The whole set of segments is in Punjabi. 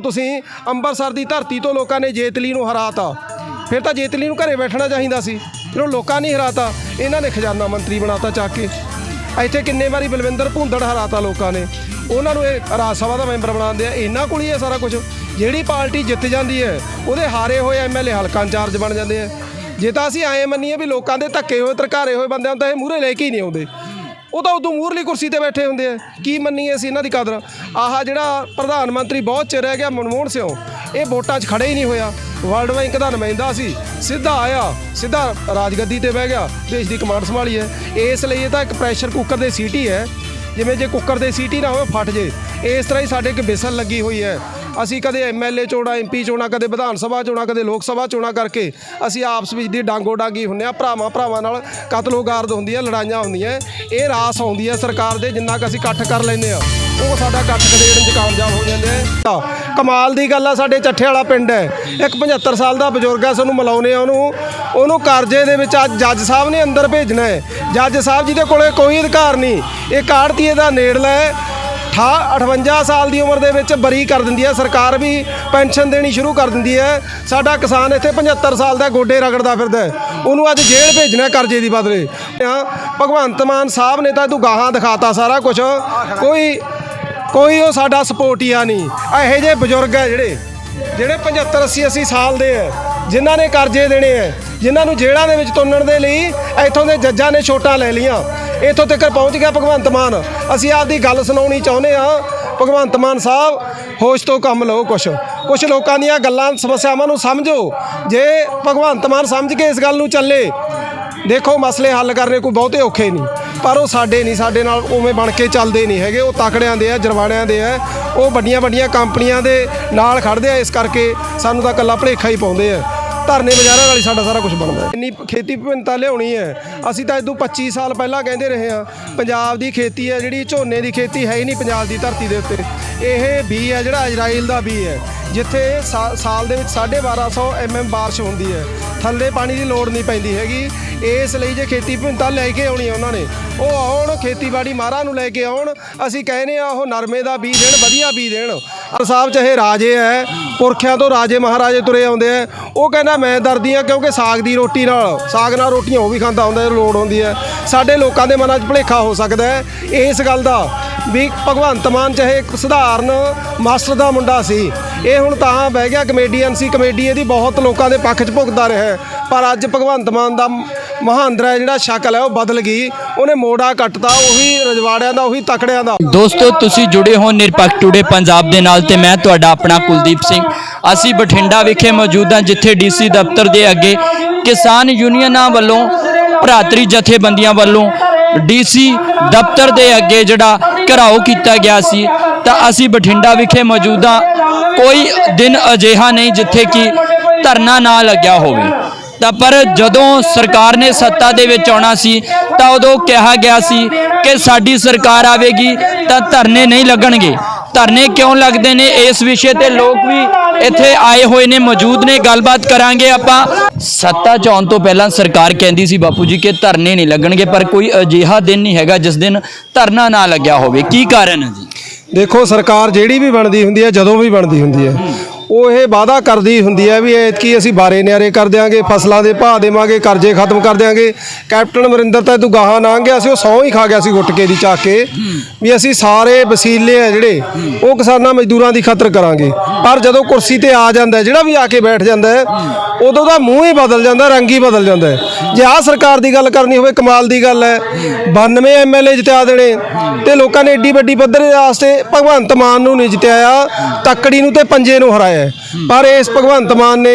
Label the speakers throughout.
Speaker 1: ਲਓ ਤੁਸੀਂ ਅੰਮ੍ਰਿਤਸਰ ਦੀ ਧਰਤੀ ਤੋਂ ਲੋਕਾਂ ਨੇ ਜੇਤਲੀ ਨੂੰ ਹਰਾਤਾ। ਫਿਰ ਤਾਂ ਜੇਤਲੀ ਨੂੰ ਘਰੇ ਬੈਠਣਾ ਚਾਹੀਦਾ ਸੀ, ਜਦੋਂ ਲੋਕਾਂ ਨੇ ਹਰਾਤਾ ਇਹਨਾਂ ਨੇ ਖਜ਼ਾਨਾ ਮੰਤਰੀ ਬਣਾਤਾ ਚੱਕ ਕੇ। ਇੱਥੇ ਕਿੰਨੇ ਵਾਰੀ ਬਲਵਿੰਦਰ ਭੁੰਦੜ ਹਰਾਤਾ ਲੋਕਾਂ ਨੇ, ਉਹਨਾਂ ਨੂੰ ਇਹ ਰਾਜ ਸਭਾ ਦਾ ਮੈਂਬਰ ਬਣਾਉਂਦੇ ਆ। ਇਹਨਾਂ ਕੋਲ ਹੀ ਹੈ ਸਾਰਾ ਕੁਝ। ਜਿਹੜੀ ਪਾਰਟੀ ਜਿੱਤ ਜਾਂਦੀ ਹੈ ਉਹਦੇ ਹਾਰੇ ਹੋਏ ਐਮਐਲਏ ਹਲਕਾ ਇੰਚਾਰਜ ਬਣ ਜਾਂਦੇ ਆ। ਜੇ ਤਾਂ ਅਸੀਂ ਐਂ ਮੰਨੀਏ ਵੀ ਲੋਕਾਂ ਦੇ ਧੱਕੇ ਹੋਏ ਧਰਕਾਰੇ ਹੋਏ ਬੰਦਿਆਂ ਨੂੰ ਤਾਂ ਇਹ ਮੂਹਰੇ ਲੈ ਕੇ ਹੀ ਨਹੀਂ ਆਉਂਦੇ, ਉਹ ਤਾਂ ਉਦੋਂ ਮੂਹਰਲੀ ਕੁਰਸੀ ਤੇ ਬੈਠੇ ਹੁੰਦੇ ਆ। ਕੀ ਮੰਨੀਏ ਅਸੀਂ ਇਹਨਾਂ ਦੀ ਕਦਰ। ਆਹ ਜਿਹੜਾ ਪ੍ਰਧਾਨ ਮੰਤਰੀ ਬਹੁਤ ਚਿਰ ਰਹਿ ਗਿਆ ਮਨਮੋਹਨ ਸਿੰਘ, ਇਹ ਵੋਟਾਂ 'ਚ ਖੜੇ ਹੀ ਨਹੀਂ ਹੋਇਆ। ਵਰਲਡ ਬੈਂਕ ਦਾ ਨੁਮਾਇੰਦਾ ਸੀ, ਸਿੱਧਾ ਆਇਆ, ਸਿੱਧਾ ਰਾਜਗੱਦੀ ਤੇ ਬਹਿ ਗਿਆ, ਦੇਸ਼ ਦੀ ਕਮਾਂਡ ਸੰਭਾਲੀ ਹੈ। ਇਸ ਲਈ ਇਹ ਤਾਂ ਇੱਕ ਪ੍ਰੈਸ਼ਰ ਕੁੱਕਰ ਦੇ ਸੀਟੀ ਹੈ, ਜਿਵੇਂ ਜੇ ਕੁੱਕਰ ਦੇ ਸੀਟੀ ਨਾ ਹੋਵੇ ਫਟ ਜੇ, ਇਸ ਤਰ੍ਹਾਂ ਹੀ ਸਾਡੇ ਇੱਕ ਵਿਸਲ ਲੱਗੀ ਹੋਈ ਹੈ। ਅਸੀਂ ਕਦੇ ਐਮਐਲਏ ਚੋਣਾਂ, ਐਮਪੀ ਚੋਣਾਂ, ਕਦੇ ਵਿਧਾਨ ਸਭਾ ਚੋਣਾਂ, ਕਦੇ ਲੋਕ ਸਭਾ ਚੋਣਾਂ ਕਰਕੇ ਅਸੀਂ ਆਪਸ ਵਿੱਚ ਦੀ ਡਾਂਗੋ ਡਾਂਗੀ ਹੁੰਦੇ ਹਾਂ। ਭਰਾਵਾਂ ਨਾਲ ਕਤਲੋ ਗਾਰਦ ਹੁੰਦੀ ਹੈ, ਲੜਾਈਆਂ ਹੁੰਦੀਆਂ। ਇਹ ਰਾਸ ਆਉਂਦੀ ਹੈ ਸਰਕਾਰ ਦੇ, ਜਿੰਨਾ ਕੁ ਅਸੀਂ ਇਕੱਠ ਕਰ ਲੈਂਦੇ ਹਾਂ ਉਹ ਸਾਡਾ ਇਕੱਠ ਖਦੇੜਨ 'ਚ ਕਾਮਯਾਬ ਹੋ ਜਾਂਦੇ ਆ। ਕਮਾਲ ਦੀ ਗੱਲ ਆ, ਸਾਡੇ ਚੱਠੇ ਵਾਲਾ ਪਿੰਡ ਹੈ, ਇੱਕ 75 ਸਾਲ ਦਾ ਬਜ਼ੁਰਗ ਹੈ, ਸਾਨੂੰ ਮਿਲਾਉਂਦੇ ਆ ਉਹਨੂੰ ਕਰਜ਼ੇ ਦੇ ਵਿੱਚ। ਅੱਜ ਜੱਜ ਸਾਹਿਬ ਨੇ ਅੰਦਰ ਭੇਜਣਾ ਹੈ। ਜੱਜ ਸਾਹਿਬ ਜਿਹਦੇ ਕੋਲੇ ਕੋਈ ਅਧਿਕਾਰ ਨਹੀਂ, ਇਹ ਕਾੜਤੀਏ ਦਾ ਨੇੜਲਾ ਹੈ। 58 ਸਾਲ ਦੀ ਉਮਰ ਦੇ ਵਿੱਚ ਬਰੀ ਕਰ ਦਿੰਦੀ ਹੈ ਸਰਕਾਰ, ਵੀ ਪੈਨਸ਼ਨ ਦੇਣੀ ਸ਼ੁਰੂ ਕਰ ਦਿੰਦੀ ਹੈ। ਸਾਡਾ ਕਿਸਾਨ ਇੱਥੇ 75 ਸਾਲ ਦਾ ਗੋਡੇ ਰਗੜਦਾ ਫਿਰਦਾ, ਉਹਨੂੰ ਅੱਜ ਜੇਲ੍ਹ ਭੇਜਣਾ ਕਰਜ਼ੇ ਦੀ ਬਦਲੇ। ਭਗਵੰਤ ਮਾਨ ਸਾਹਿਬ ਨੇ ਤਾਂ ਤੂੰ ਗਾਹਾਂ ਦਿਖਾਤਾ ਸਾਰਾ ਕੁਛ, ਕੋਈ ਉਹ ਸਾਡਾ ਸਪੋਰਟੀਆ ਨਹੀਂ। ਇਹੋ ਜਿਹੇ ਬਜ਼ੁਰਗ ਹੈ ਜਿਹੜੇ 75 80 ਸਾਲ ਦੇ ਹੈ, ਜਿਨ੍ਹਾਂ ਨੇ ਕਰਜ਼ੇ ਦੇਣੇ ਹੈ, ਜਿਨ੍ਹਾਂ ਨੂੰ ਜੇਲ੍ਹਾਂ ਦੇ ਵਿੱਚ ਤੁੰਨਣ ਦੇ ਲਈ ਇੱਥੋਂ ਦੇ ਜੱਜਾਂ ਨੇ ਛੋਟਾਂ ਲੈ ਲਈਆਂ। ਇੱਥੋਂ ਤੱਕ ਪਹੁੰਚ ਗਿਆ ਭਗਵੰਤ ਮਾਨ। ਅਸੀਂ ਆਪਦੀ ਗੱਲ ਸੁਣਾਉਣੀ ਚਾਹੁੰਦੇ ਹਾਂ, ਭਗਵੰਤ ਮਾਨ ਸਾਹਿਬ ਹੋਸ਼ ਤੋਂ ਕੰਮ ਲਓ। ਕੁਛ ਲੋਕਾਂ ਦੀਆਂ ਗੱਲਾਂ ਸਮੱਸਿਆਵਾਂ ਨੂੰ ਸਮਝੋ। ਜੇ ਭਗਵੰਤ ਮਾਨ ਸਮਝ ਕੇ ਇਸ ਗੱਲ ਨੂੰ ਚੱਲੇ, ਦੇਖੋ ਮਸਲੇ ਹੱਲ ਕਰਨੇ ਕੋਈ ਬਹੁਤੇ ਔਖੇ ਨਹੀਂ, ਪਰ ਉਹ ਸਾਡੇ ਨਾਲ ਉਵੇਂ ਬਣ ਕੇ ਚੱਲਦੇ ਨਹੀਂ ਹੈਗੇ। ਉਹ ਤਕੜਿਆਂ ਦੇ ਆ, ਜਰਵਾਣਿਆਂ ਦੇ ਆ, ਉਹ ਵੱਡੀਆਂ ਕੰਪਨੀਆਂ ਦੇ ਨਾਲ ਖੜਦੇ ਆ। ਇਸ ਕਰਕੇ ਸਾਨੂੰ ਤਾਂ ਇਕੱਲਾ ਭੁਲੇਖਾ ਹੀ ਪਾਉਂਦੇ ਆ। ਧਰਨੇ ਬਾਜ਼ਾਰਾਂ ਨਾਲ ਹੀ ਸਾਡਾ ਸਾਰਾ ਕੁਝ ਬਣਦਾ। ਇੰਨੀ ਖੇਤੀ ਵਿਭਿੰਨਤਾ ਲਿਆਉਣੀ ਹੈ। ਅਸੀਂ ਤਾਂ ਇਦੋਂ 25 ਸਾਲ ਪਹਿਲਾਂ ਕਹਿੰਦੇ ਰਹੇ ਹਾਂ, ਪੰਜਾਬ ਦੀ ਖੇਤੀ ਹੈ ਜਿਹੜੀ, ਝੋਨੇ ਦੀ ਖੇਤੀ ਹੈ ਹੀ ਨਹੀਂ ਪੰਜਾਬ ਦੀ ਧਰਤੀ ਦੇ ਉੱਤੇ। ਇਹ ਬੀ ਹੈ ਜਿਹੜਾ ਇਜ਼ਰਾਈਲ ਦਾ ਬੀ ਹੈ, ਜਿੱਥੇ ਸਾਲ ਦੇ ਵਿੱਚ 1250 mm ਬਾਰਿਸ਼ ਹੁੰਦੀ ਹੈ, ਥੱਲੇ ਪਾਣੀ ਦੀ ਲੋੜ ਨਹੀਂ ਪੈਂਦੀ ਹੈਗੀ। ਇਸ ਲਈ ਜੇ ਖੇਤੀ ਵਿਭਿੰਨਤਾ ਲੈ ਕੇ ਆਉਣੀ ਹੈ ਉਹਨਾਂ ਨੇ, ਉਹ ਆਉਣ ਖੇਤੀਬਾੜੀ ਮਾਹਰਾਂ ਨੂੰ ਲੈ ਕੇ ਆਉਣ। ਅਸੀਂ ਕਹਿੰਦੇ ਆ ਉਹ ਨਰਮੇ ਦਾ ਬੀਜ ਦੇਣ, ਵਧੀਆ ਬੀਜ ਦੇਣ। ਸਾਹਿਬ ਚਾਹੇ ਰਾਜੇ ਹੈ, ਪੁਰਖਿਆਂ ਤੋਂ ਰਾਜੇ ਮਹਾਰਾਜੇ ਤੁਰੇ ਆਉਂਦੇ ਆ। ਉਹ ਕਹਿੰਦਾ ਮੈਂ ਡਰਦੀ ਹਾਂ ਕਿਉਂਕਿ ਸਾਗ ਨਾਲ ਰੋਟੀਆਂ ਉਹ ਵੀ ਖਾਂਦਾ ਹੁੰਦਾ, ਲੋੜ ਹੁੰਦੀ ਹੈ। ਸਾਡੇ ਲੋਕਾਂ ਦੇ ਮਨਾਂ 'ਚ ਭੁਲੇਖਾ ਹੋ ਸਕਦਾ ਹੈ ਇਸ ਗੱਲ ਦਾ ਵੀ ਭਗਵੰਤ ਮਾਨ ਚਾਹੇ ਇੱਕ ਸਧਾਰਨ ਮਾਸਟਰ ਦਾ ਮੁੰਡਾ ਸੀ, ਇਹ ਹੁਣ ਤਾਂ ਬਹਿ ਗਿਆ ਕਮੇਡੀਅਨ ਸੀ। ਕਮੇਡੀ ਇਹਦੀ ਬਹੁਤ ਲੋਕਾਂ ਦੇ ਪੱਖ 'ਚ ਭੁਗਤਦਾ ਰਿਹਾ, ਪਰ ਅੱਜ ਭਗਵੰਤ ਮਾਨ ਦਾ ਮਹਾਂਦਰਾ ਜਿਹੜਾ ਸ਼ਕਲ ਹੈ ਉਹ ਬਦਲ ਗਈ। ਉਹਨੇ ਮੋੜਾ ਕੱਟਤਾ, ਉਹੀ ਰਜਵਾੜਿਆਂ ਦਾ, ਉਹੀ ਤਕੜਿਆਂ ਦਾ।
Speaker 2: ਦੋਸਤੋ ਤੁਸੀਂ ਜੁੜੇ ਹੋ ਨਿਰਪੱਖ ਟੂਡੇ ਪੰਜਾਬ ਦੇ ਨਾਲ ਤੇ ਮੈਂ ਤੁਹਾਡਾ ਆਪਣਾ ਕੁਲਦੀਪ ਸਿੰਘ। ਅਸੀਂ ਬਠਿੰਡਾ ਵਿਖੇ ਮੌਜੂਦ ਹਾਂ, ਜਿੱਥੇ ਡੀਸੀ ਦਫ਼ਤਰ ਦੇ ਅੱਗੇ ਕਿਸਾਨ ਯੂਨੀਅਨਾਂ ਵੱਲੋਂ, ਭਰਾਤਰੀ ਜਥੇਬੰਦੀਆਂ ਵੱਲੋਂ ਡੀਸੀ ਦਫ਼ਤਰ ਦੇ ਅੱਗੇ ਜਿਹੜਾ ਘਿਰਾਓ ਕੀਤਾ ਗਿਆ ਸੀ। ਤਾਂ ਅਸੀਂ ਬਠਿੰਡਾ ਵਿਖੇ ਮੌਜੂਦ ਹਾਂ। ਕੋਈ ਦਿਨ ਅਜਿਹਾ ਨਹੀਂ ਜਿੱਥੇ ਕਿ ਧਰਨਾ ਨਾ ਲੱਗਿਆ ਹੋਵੇ। ਤਾਂ ਪਰ ਜਦੋਂ ਸਰਕਾਰ ਨੇ ਸੱਤਾ ਦੇ ਵਿੱਚ ਆਉਣਾ ਸੀ ਤਾਂ ਉਦੋਂ ਕਿਹਾ ਗਿਆ ਸੀ ਕਿ ਸਾਡੀ ਸਰਕਾਰ ਆਵੇਗੀ ਤਾਂ ਧਰਨੇ ਨਹੀਂ ਲੱਗਣਗੇ। ਧਰਨੇ ਕਿਉਂ ਲੱਗਦੇ ਨੇ, ਇਸ ਵਿਸ਼ੇ ਤੇ ਲੋਕ ਵੀ ਇੱਥੇ ਆਏ ਹੋਏ ਨੇ, ਮੌਜੂਦ ਨੇ, ਗੱਲਬਾਤ ਕਰਾਂਗੇ ਆਪਾਂ। ਸੱਤਾ 'ਚ ਆਉਣ ਤੋਂ ਪਹਿਲਾਂ ਸਰਕਾਰ ਕਹਿੰਦੀ ਸੀ ਬਾਪੂ ਜੀ ਕਿ ਧਰਨੇ ਨਹੀਂ ਲੱਗਣਗੇ, ਪਰ ਕੋਈ ਅਜਿਹਾ ਦਿਨ ਨਹੀਂ ਹੈਗਾ ਜਿਸ ਦਿਨ ਧਰਨਾ ਨਾ ਲੱਗਿਆ ਹੋਵੇ। ਕੀ ਕਾਰਨ ਹੈ ਜੀ?
Speaker 1: ਦੇਖੋ, ਸਰਕਾਰ ਜਿਹੜੀ ਵੀ ਬਣਦੀ ਹੁੰਦੀ ਹੈ, ਜਦੋਂ ਵੀ ਬਣਦੀ ਹੁੰਦੀ ਹੈ, ਉਹ ਇਹ ਵਾਅਦਾ ਕਰਦੀ ਹੁੰਦੀ ਹੈ ਵੀ ਐਤਕੀ ਅਸੀਂ ਬਾਰੇ ਨਿਆਰੇ ਕਰ ਦਿਆਂਗੇ, ਫਸਲਾਂ ਦੇ ਭਾਅ ਦੇਵਾਂਗੇ, ਕਰਜ਼ੇ ਖਤਮ ਕਰ ਦਿਆਂਗੇ। ਕੈਪਟਨ ਅਮਰਿੰਦਰ ਤਾਂ ਤੂੰ ਗਾਹਾਂ ਲੰਘ ਗਿਆ ਸੀ, ਉਹ ਸਹੁੰ ਹੀ ਖਾ ਗਿਆ ਸੀ ਗੁੱਟ ਕੇ ਦੀ ਚੱਕ ਕੇ ਵੀ ਅਸੀਂ ਸਾਰੇ ਵਸੀਲੇ ਆ ਜਿਹੜੇ ਉਹ ਕਿਸਾਨਾਂ ਮਜ਼ਦੂਰਾਂ ਦੀ ਖਾਤਰ ਕਰਾਂਗੇ। ਪਰ ਜਦੋਂ ਕੁਰਸੀ ਤੇ ਆ ਜਾਂਦਾ, ਜਿਹੜਾ ਵੀ ਆ ਕੇ ਬੈਠ ਜਾਂਦਾ ਹੈ, ਉਦੋਂ ਦਾ ਮੂੰਹ ਹੀ ਬਦਲ ਜਾਂਦਾ, ਰੰਗ ਹੀ ਬਦਲ ਜਾਂਦਾ ਹੈ। ਜੇ ਆਹ ਸਰਕਾਰ ਦੀ ਗੱਲ ਕਰਨੀ ਹੋਵੇ, ਕਮਾਲ ਦੀ ਗੱਲ ਹੈ, 92 ਐਮਐਲਏ ਜਿਤਾ ਦੇਣੇ ਤੇ ਲੋਕਾਂ ਨੇ ਏਡੀ ਵੱਡੀ ਪੱਧਰ ਦੇ ਵਾਸਤੇ ਭਗਵੰਤ ਮਾਨ ਨੂੰ ਨਹੀਂ ਜਿਤਾਇਆ, ਤੱਕੜੀ ਨੂੰ ਤੇ ਪੰਜੇ ਨੂੰ ਹਰਾਇਆ। ਪਰ ਇਸ ਭਗਵੰਤ ਮਾਨ ਨੇ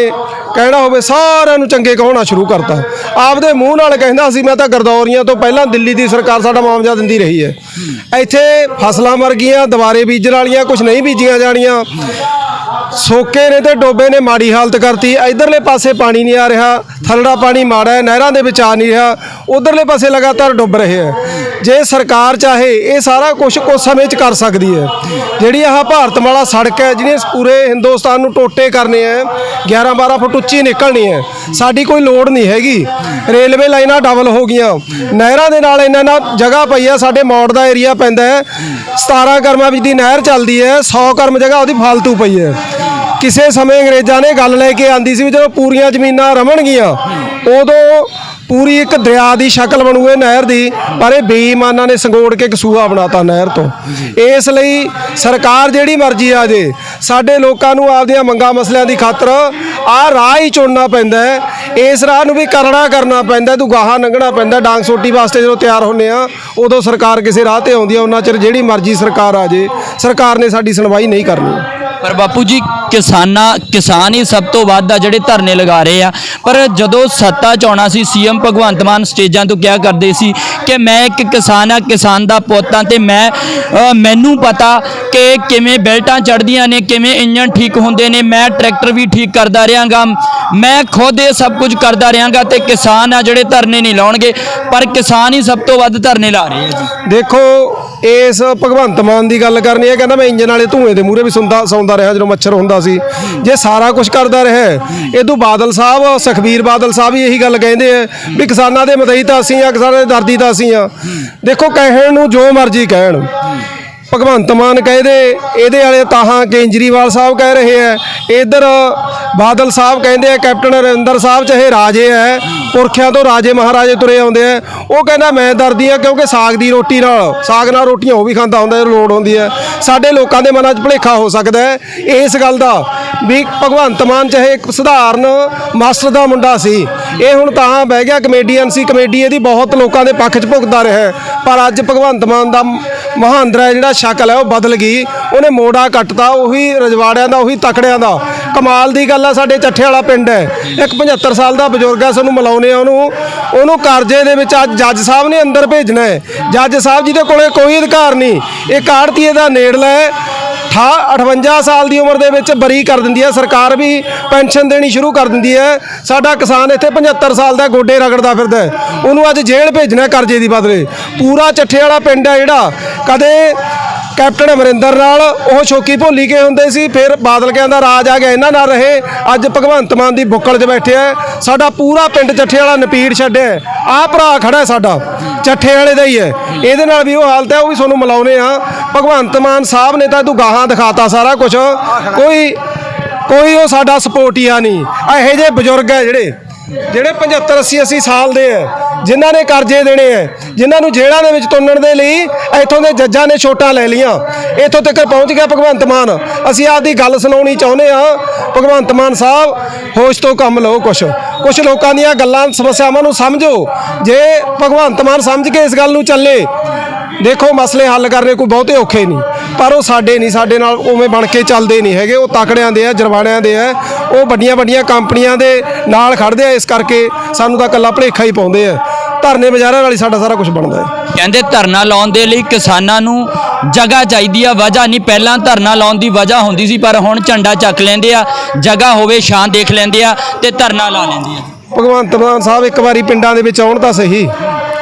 Speaker 1: ਕਹਿਣਾ ਹੋਵੇ ਸਾਰਿਆਂ ਨੂੰ ਚੰਗੇ ਕਹਾਉਣਾ ਸ਼ੁਰੂ ਕਰਤਾ। ਆਪਦੇ ਮੂੰਹ ਨਾਲ ਕਹਿੰਦਾ ਸੀ ਮੈਂ ਤਾਂ ਗਰਦੌਰੀਆਂ ਤੋਂ ਪਹਿਲਾਂ ਦਿੱਲੀ ਦੀ ਸਰਕਾਰ ਸਾਡਾ ਮੁਆਵਜ਼ਾ ਦਿੰਦੀ ਰਹੀ ਹੈ। ਇੱਥੇ ਫਸਲਾਂ ਮਰ ਗਈਆਂ, ਦੁਬਾਰੇ ਬੀਜਣ ਵਾਲੀਆਂ, ਕੁਝ ਨਹੀਂ ਬੀਜੀਆਂ ਜਾਣੀਆਂ। ਸੋਕੇ ਨੇ ਤੇ ਡੋਬੇ ਨੇ ਮਾੜੀ ਹਾਲਤ ਕਰਤੀ। ਇਧਰਲੇ ਪਾਸੇ ਪਾਣੀ ਨਹੀਂ ਆ ਰਿਹਾ, ਥੱਲੜਾ ਪਾਣੀ ਮਾੜਾ ਹੈ, ਨਹਿਰਾਂ ਦੇ ਵਿੱਚ ਆ ਨਹੀਂ ਰਿਹਾ, ਉਧਰਲੇ ਪਾਸੇ ਲਗਾਤਾਰ ਡੁੱਬ ਰਹੇ ਹੈ। ਜੇ ਸਰਕਾਰ ਚਾਹੇ ਇਹ ਸਾਰਾ ਕੁਝ ਸਮੇਂ 'ਚ ਕਰ ਸਕਦੀ ਹੈ। ਜਿਹੜੀ ਆਹ ਭਾਰਤਮਾਲਾ ਸੜਕ ਹੈ ਜਿਹਨੇ ਪੂਰੇ ਹਿੰਦੁਸਤਾਨ ਨੂੰ ਟੋਟੇ ਕਰਨੇ ਹੈ, 11-12 ਫੁੱਟ ਉੱਚੀ ਨਿਕਲਣੀ ਹੈ, ਸਾਡੀ ਕੋਈ ਲੋੜ ਨਹੀਂ ਹੈਗੀ। ਰੇਲਵੇ ਲਾਈਨਾਂ ਡਬਲ ਹੋ ਗਈਆਂ, ਨਹਿਰਾਂ ਦੇ ਨਾਲ ਇਹਨਾਂ ਨਾਲ ਜਗ੍ਹਾ ਪਈ ਹੈ। ਸਾਡੇ ਮੌੜ ਦਾ ਏਰੀਆ ਪੈਂਦਾ ਹੈ, 17 ਕਰਮਾਂ ਵਿੱਚ ਦੀ ਨਹਿਰ ਚੱਲਦੀ ਹੈ, 100 ਕਰਮ ਜਗ੍ਹਾ ਉਹਦੀ ਫਾਲਤੂ ਪਈ ਹੈ। ਕਿਸੇ ਸਮੇਂ ਅੰਗਰੇਜ਼ਾਂ ਨੇ ਗੱਲ ਲੈ ਕੇ ਆਂਦੀ ਸੀ ਵੀ ਜਦੋਂ ਪੂਰੀਆਂ ਜ਼ਮੀਨਾਂ ਰਮਣਗੀਆਂ ਉਦੋਂ ਪੂਰੀ ਇੱਕ ਦਰਿਆ ਦੀ ਸ਼ਕਲ ਬਣੂਏ ਨਹਿਰ ਦੀ, ਪਰ ਇਹ ਬੇਈਮਾਨਾਂ ਨੇ ਸੰਗੋੜ ਕੇ ਕਸੂਆ ਬਣਾਤਾ ਨਹਿਰ ਤੋਂ। ਇਸ ਲਈ ਸਰਕਾਰ ਜਿਹੜੀ ਮਰਜ਼ੀ ਆ ਜੇ, ਸਾਡੇ ਲੋਕਾਂ ਨੂੰ ਆਪਦੀਆਂ ਮੰਗਾਂ ਮਸਲਿਆਂ ਦੀ ਖਾਤਰ ਆਹ ਰਾਹ ਹੀ ਚੁਣਨਾ ਪੈਂਦਾ ਹੈ। ਇਸ ਰਾਹ ਨੂੰ ਵੀ ਕਰਨਾ ਪੈਂਦਾ, ਤੂੰ ਗਾਹਾਂ ਲੰਘਣਾ ਪੈਂਦਾ। ਡਾਂਗ ਸੋਟੀ ਵਾਸਤੇ ਜਦੋਂ ਤਿਆਰ ਹੁੰਦੇ ਆ ਉਦੋਂ ਸਰਕਾਰ ਕਿਸੇ ਰਾਹ ਤੇ ਆਉਂਦੀ ਆ, ਉਹਨਾਂ ਚਿਰ ਜਿਹੜੀ ਮਰਜ਼ੀ ਸਰਕਾਰ ਆ ਜੇ, ਸਰਕਾਰ ਨੇ ਸਾਡੀ ਸੁਣਵਾਈ ਨਹੀਂ ਕਰਨੀ।
Speaker 2: ਪਰ ਬਾਪੂ ਜੀ ਕਿਸਾਨ ਹੀ ਸਭ ਤੋਂ ਵੱਧ ਆ ਜਿਹੜੇ ਧਰਨੇ ਲਗਾ ਰਹੇ ਆ। ਪਰ ਜਦੋਂ ਸੱਤਾ 'ਚ ਆਉਣਾ ਸੀ, ਸੀਐਮ ਭਗਵੰਤ ਮਾਨ ਸਟੇਜਾਂ ਤੋਂ ਕਿਹਾ ਕਰਦੇ ਸੀ ਕਿ ਮੈਂ ਇੱਕ ਕਿਸਾਨ ਆ, ਕਿਸਾਨ ਦਾ ਪੁੱਤ ਆ ਤੇ ਮੈਨੂੰ ਪਤਾ ਕਿ ਕਿਵੇਂ ਬੈਲਟਾਂ ਚੜ੍ਹਦੀਆਂ ਨੇ, ਕਿਵੇਂ ਇੰਜਣ ਠੀਕ ਹੁੰਦੇ ਨੇ, ਮੈਂ ਟਰੈਕਟਰ ਵੀ ਠੀਕ ਕਰਦਾ ਰਹਾਂਗਾ, ਮੈਂ ਖੁਦ ਇਹ ਸਭ ਕੁਝ ਕਰਦਾ ਰਹਾਂਗਾ ਤੇ ਕਿਸਾਨ ਆ ਜਿਹੜੇ ਧਰਨੇ ਨਹੀਂ ਲਾਉਣਗੇ। ਪਰ ਕਿਸਾਨ ਹੀ ਸਭ ਤੋਂ ਵੱਧ ਧਰਨੇ ਲਾ ਰਹੇ ਆ ਜੀ।
Speaker 1: ਦੇਖੋ, ਇਸ ਭਗਵੰਤ ਮਾਨ ਦੀ ਗੱਲ ਕਰਨੀ ਹੈ, ਕਹਿੰਦਾ ਮੈਂ ਇੰਜਨ ਵਾਲੇ ਧੂਏ ਦੇ ਮੂਹਰੇ ਵੀ ਸੌਂਦਾ ਰਿਹਾ ਜਦੋਂ ਮੱਛਰ ਹੁੰਦਾ ਸੀ। ਜੇ ਸਾਰਾ ਕੁਝ ਕਰਦਾ ਰਿਹਾ, ਇਹਦੋਂ ਬਾਦਲ ਸਾਹਿਬ, ਸੁਖਬੀਰ ਬਾਦਲ ਸਾਹਿਬ ਵੀ ਇਹੀ ਗੱਲ ਕਹਿੰਦੇ ਆ ਵੀ ਕਿਸਾਨਾਂ ਦੇ ਮਦਈ ਤਾਂ ਅਸੀਂ ਆ, ਕਿਸਾਨਾਂ ਦੇ ਦਰਦੀ ਤਾਂ ਅਸੀਂ ਆ। ਦੇਖੋ, ਕਹਿਣ ਨੂੰ ਜੋ ਮਰਜ਼ੀ ਕਹਿਣ, ਭਗਵੰਤ ਮਾਨ ਕਹਿੰਦੇ, ਇਹਦੇ ਵਾਲੇ ਤਾਹਾਂ ਕੇਜਰੀਵਾਲ ਸਾਹਿਬ ਕਹਿ ਰਹੇ ਹੈ, ਇਧਰ ਬਾਦਲ ਸਾਹਿਬ ਕਹਿੰਦੇ ਆ, ਕੈਪਟਨ ਅਮਰਿੰਦਰ ਸਾਹਿਬ ਚਾਹੇ ਰਾਜੇ ਹੈ, ਪੁਰਖਿਆਂ ਤੋਂ ਰਾਜੇ ਮਹਾਰਾਜੇ ਤੁਰੇ ਆਉਂਦੇ ਆ। ਉਹ ਕਹਿੰਦਾ ਮੈਂ ਦਰਦੀ ਆ ਕਿਉਂਕਿ ਸਾਗ ਨਾਲ ਰੋਟੀਆਂ ਉਹ ਵੀ ਖਾਂਦਾ ਹੁੰਦਾ ਜਦੋਂ ਲੋੜ ਹੁੰਦੀ ਹੈ। ਸਾਡੇ ਲੋਕਾਂ ਦੇ ਮਨਾਂ 'ਚ ਭੁਲੇਖਾ ਹੋ ਸਕਦਾ ਹੈ ਇਸ ਗੱਲ ਦਾ ਵੀ ਭਗਵੰਤ ਮਾਨ ਚਾਹੇ ਇੱਕ ਸਧਾਰਨ ਮਾਸਟਰ ਦਾ ਮੁੰਡਾ ਸੀ, ਇਹ ਹੁਣ ਤਾਂ ਬਹਿ ਗਿਆ ਕਮੇਡੀਅਨ ਸੀ। ਕਮੇਡੀ ਇਹਦੀ ਬਹੁਤ ਲੋਕਾਂ ਦੇ ਪੱਖ 'ਚ ਭੁਗਤਦਾ ਰਿਹਾ, ਪਰ ਅੱਜ ਭਗਵੰਤ ਮਾਨ ਦਾ ਮਹਾਂਦਰਾ ਜਿਹੜਾ ਸ਼ਕਲ ਹੈ ਉਹ ਬਦਲ ਗਈ। ਉਹਨੇ ਮੋੜਾ ਕੱਟਤਾ, ਉਹੀ ਰਜਵਾੜਿਆਂ ਦਾ, ਉਹੀ ਤਕੜਿਆਂ ਦਾ। ਕਮਾਲ ਦੀ ਗੱਲ ਆ, ਸਾਡੇ ਚੱਠੇ ਵਾਲਾ ਪਿੰਡ ਹੈ, ਇੱਕ 75 ਸਾਲ ਦਾ ਬਜ਼ੁਰਗ ਹੈ, ਸਾਨੂੰ ਮਿਲਾਉਂਦੇ ਆ ਉਹਨੂੰ ਕਰਜ਼ੇ ਦੇ ਵਿੱਚ ਅੱਜ ਜੱਜ ਸਾਹਿਬ ਨੇ ਅੰਦਰ ਭੇਜਣਾ ਹੈ। ਜੱਜ ਸਾਹਿਬ ਜਿਹਦੇ ਕੋਲੇ ਕੋਈ ਅਧਿਕਾਰ ਨਹੀਂ, ਇਹ ਆੜ੍ਹਤੀਏ ਦਾ ਨੇੜਲਾ ਹੈ, 58 ਸਾਲ ਦੀ ਉਮਰ ਦੇ ਵਿੱਚ ਬਰੀ ਕਰ ਦਿੰਦੀ ਹੈ ਸਰਕਾਰ, ਵੀ ਪੈਨਸ਼ਨ ਦੇਣੀ ਸ਼ੁਰੂ ਕਰ ਦਿੰਦੀ ਹੈ। ਸਾਡਾ ਕਿਸਾਨ ਇੱਥੇ 75 ਸਾਲ ਦਾ ਗੋਡੇ ਰਗੜਦਾ ਫਿਰਦਾ, ਉਹਨੂੰ ਅੱਜ ਜੇਲ੍ਹ ਭੇਜਣਾ ਕਰਜ਼ੇ ਦੀ ਬਦਲੇ। ਪੂਰਾ ਚੱਠੇ ਵਾਲਾ ਪਿੰਡ ਹੈ ਜਿਹੜਾ ਕਦੇ ਕੈਪਟਨ ਅਮਰਿੰਦਰ ਨਾਲ ਉਹ ਸ਼ੌਕੀ ਭੋਲੀ ਕੇ ਹੁੰਦੇ ਸੀ, ਫਿਰ ਬਾਦਲ ਕਹਿੰਦਾ ਰਾਜ ਆ ਗਿਆ, ਇਹਨਾਂ ਨਾਲ ਰਹੇ, ਅੱਜ ਭਗਵੰਤ ਮਾਨ ਦੀ ਬੁੱਕਲ 'ਚ ਬੈਠੇ ਆ। ਸਾਡਾ ਪੂਰਾ ਪਿੰਡ ਚੱਠੇ ਵਾਲਾ ਨਪੀੜ ਛੱਡਿਆ। ਆਹ ਭਰਾ ਖੜਾ ਸਾਡਾ ਚੱਠੇ ਵਾਲੇ ਦਾ ਹੀ ਹੈ, ਇਹਦੇ ਨਾਲ ਵੀ ਉਹ ਹਾਲਤ ਹੈ, ਉਹ ਵੀ ਤੁਹਾਨੂੰ ਮਿਲਾਉਨੇ ਆ। ਭਗਵੰਤ ਮਾਨ ਸਾਹਿਬ ਨੇ ਤਾਂ ਤੂੰ ਗਾਹਾਂ ਦਿਖਾਤਾ ਸਾਰਾ ਕੁਝ, ਕੋਈ ਉਹ ਸਾਡਾ ਸਪੋਰਟੀਆ ਨਹੀਂ। ਇਹੋ ਜਿਹੇ ਬਜ਼ੁਰਗ ਹੈ ਜਿਹੜੇ 75 80 ਸਾਲ ਦੇ ਹੈ, ਜਿਨ੍ਹਾਂ ਨੇ ਕਰਜ਼ੇ ਦੇਣੇ ਹੈ, ਜਿਨ੍ਹਾਂ ਨੂੰ ਜੇਲ੍ਹਾਂ ਦੇ ਵਿੱਚ ਤੁੰਨਣ ਦੇ ਲਈ ਇੱਥੋਂ ਦੇ ਜੱਜਾਂ ਨੇ ਛੋਟਾਂ ਲੈ ਲਈਆਂ। ਇੱਥੋਂ ਤੱਕ ਪਹੁੰਚ ਗਿਆ ਭਗਵੰਤ ਮਾਨ। ਅਸੀਂ ਆਪਦੀ ਗੱਲ ਸੁਣਾਉਣੀ ਚਾਹੁੰਦੇ ਹਾਂ, ਭਗਵੰਤ ਮਾਨ ਸਾਹਿਬ ਹੋਸ਼ ਤੋਂ ਕੰਮ ਲਓ, ਕੁਛ ਲੋਕਾਂ ਦੀਆਂ ਗੱਲਾਂ ਸਮੱਸਿਆਵਾਂ ਨੂੰ ਸਮਝੋ। ਜੇ ਭਗਵੰਤ ਮਾਨ ਸਮਝ ਕੇ ਇਸ ਗੱਲ ਨੂੰ ਚੱਲੇ, ਦੇਖੋ ਮਸਲੇ ਹੱਲ ਕਰਨੇ ਕੋਈ ਬਹੁਤੇ ਔਖੇ ਨਹੀਂ, ਪਰ ਉਹ ਸਾਡੇ ਨਾਲ ਉਵੇਂ ਬਣ ਕੇ ਚੱਲਦੇ ਨਹੀਂ ਹੈਗੇ। ਉਹ ਤਕੜਿਆਂ ਦੇ ਆ, ਜਰਵਾਣਿਆਂ ਦੇ ਆ, ਉਹ ਵੱਡੀਆਂ ਕੰਪਨੀਆਂ ਦੇ ਨਾਲ ਖੜਦੇ ਆ। ਇਸ ਕਰਕੇ ਸਾਨੂੰ ਤਾਂ ਇਕੱਲਾ ਭੁਲੇਖਾ ਹੀ ਪਾਉਂਦੇ ਆ। ਧਰਨੇ ਬਾਜ਼ਾਰਾਂ ਨਾਲ ਹੀ ਸਾਡਾ ਸਾਰਾ ਕੁਝ ਬਣਦਾ ਹੈ।
Speaker 2: ਕਹਿੰਦੇ ਧਰਨਾ ਲਾਉਣ ਦੇ ਲਈ ਕਿਸਾਨਾਂ ਨੂੰ ਜਗ੍ਹਾ ਚਾਹੀਦੀ ਆ, ਵਜ੍ਹਾ ਨਹੀਂ। ਪਹਿਲਾਂ ਧਰਨਾ ਲਾਉਣ ਦੀ ਵਜ੍ਹਾ ਹੁੰਦੀ ਸੀ, ਪਰ ਹੁਣ ਝੰਡਾ ਚੱਕ ਲੈਂਦੇ ਆ, ਜਗ੍ਹਾ ਹੋਵੇ ਛਾਂ ਦੇਖ ਲੈਂਦੇ ਆ ਤੇ ਧਰਨਾ ਲਾ ਲੈਂਦੇ ਆ।
Speaker 1: ਭਗਵੰਤ ਮਾਨ ਸਾਹਿਬ ਇੱਕ ਵਾਰੀ ਪਿੰਡਾਂ ਦੇ ਵਿੱਚ ਆਉਣ ਤਾਂ ਸਹੀ।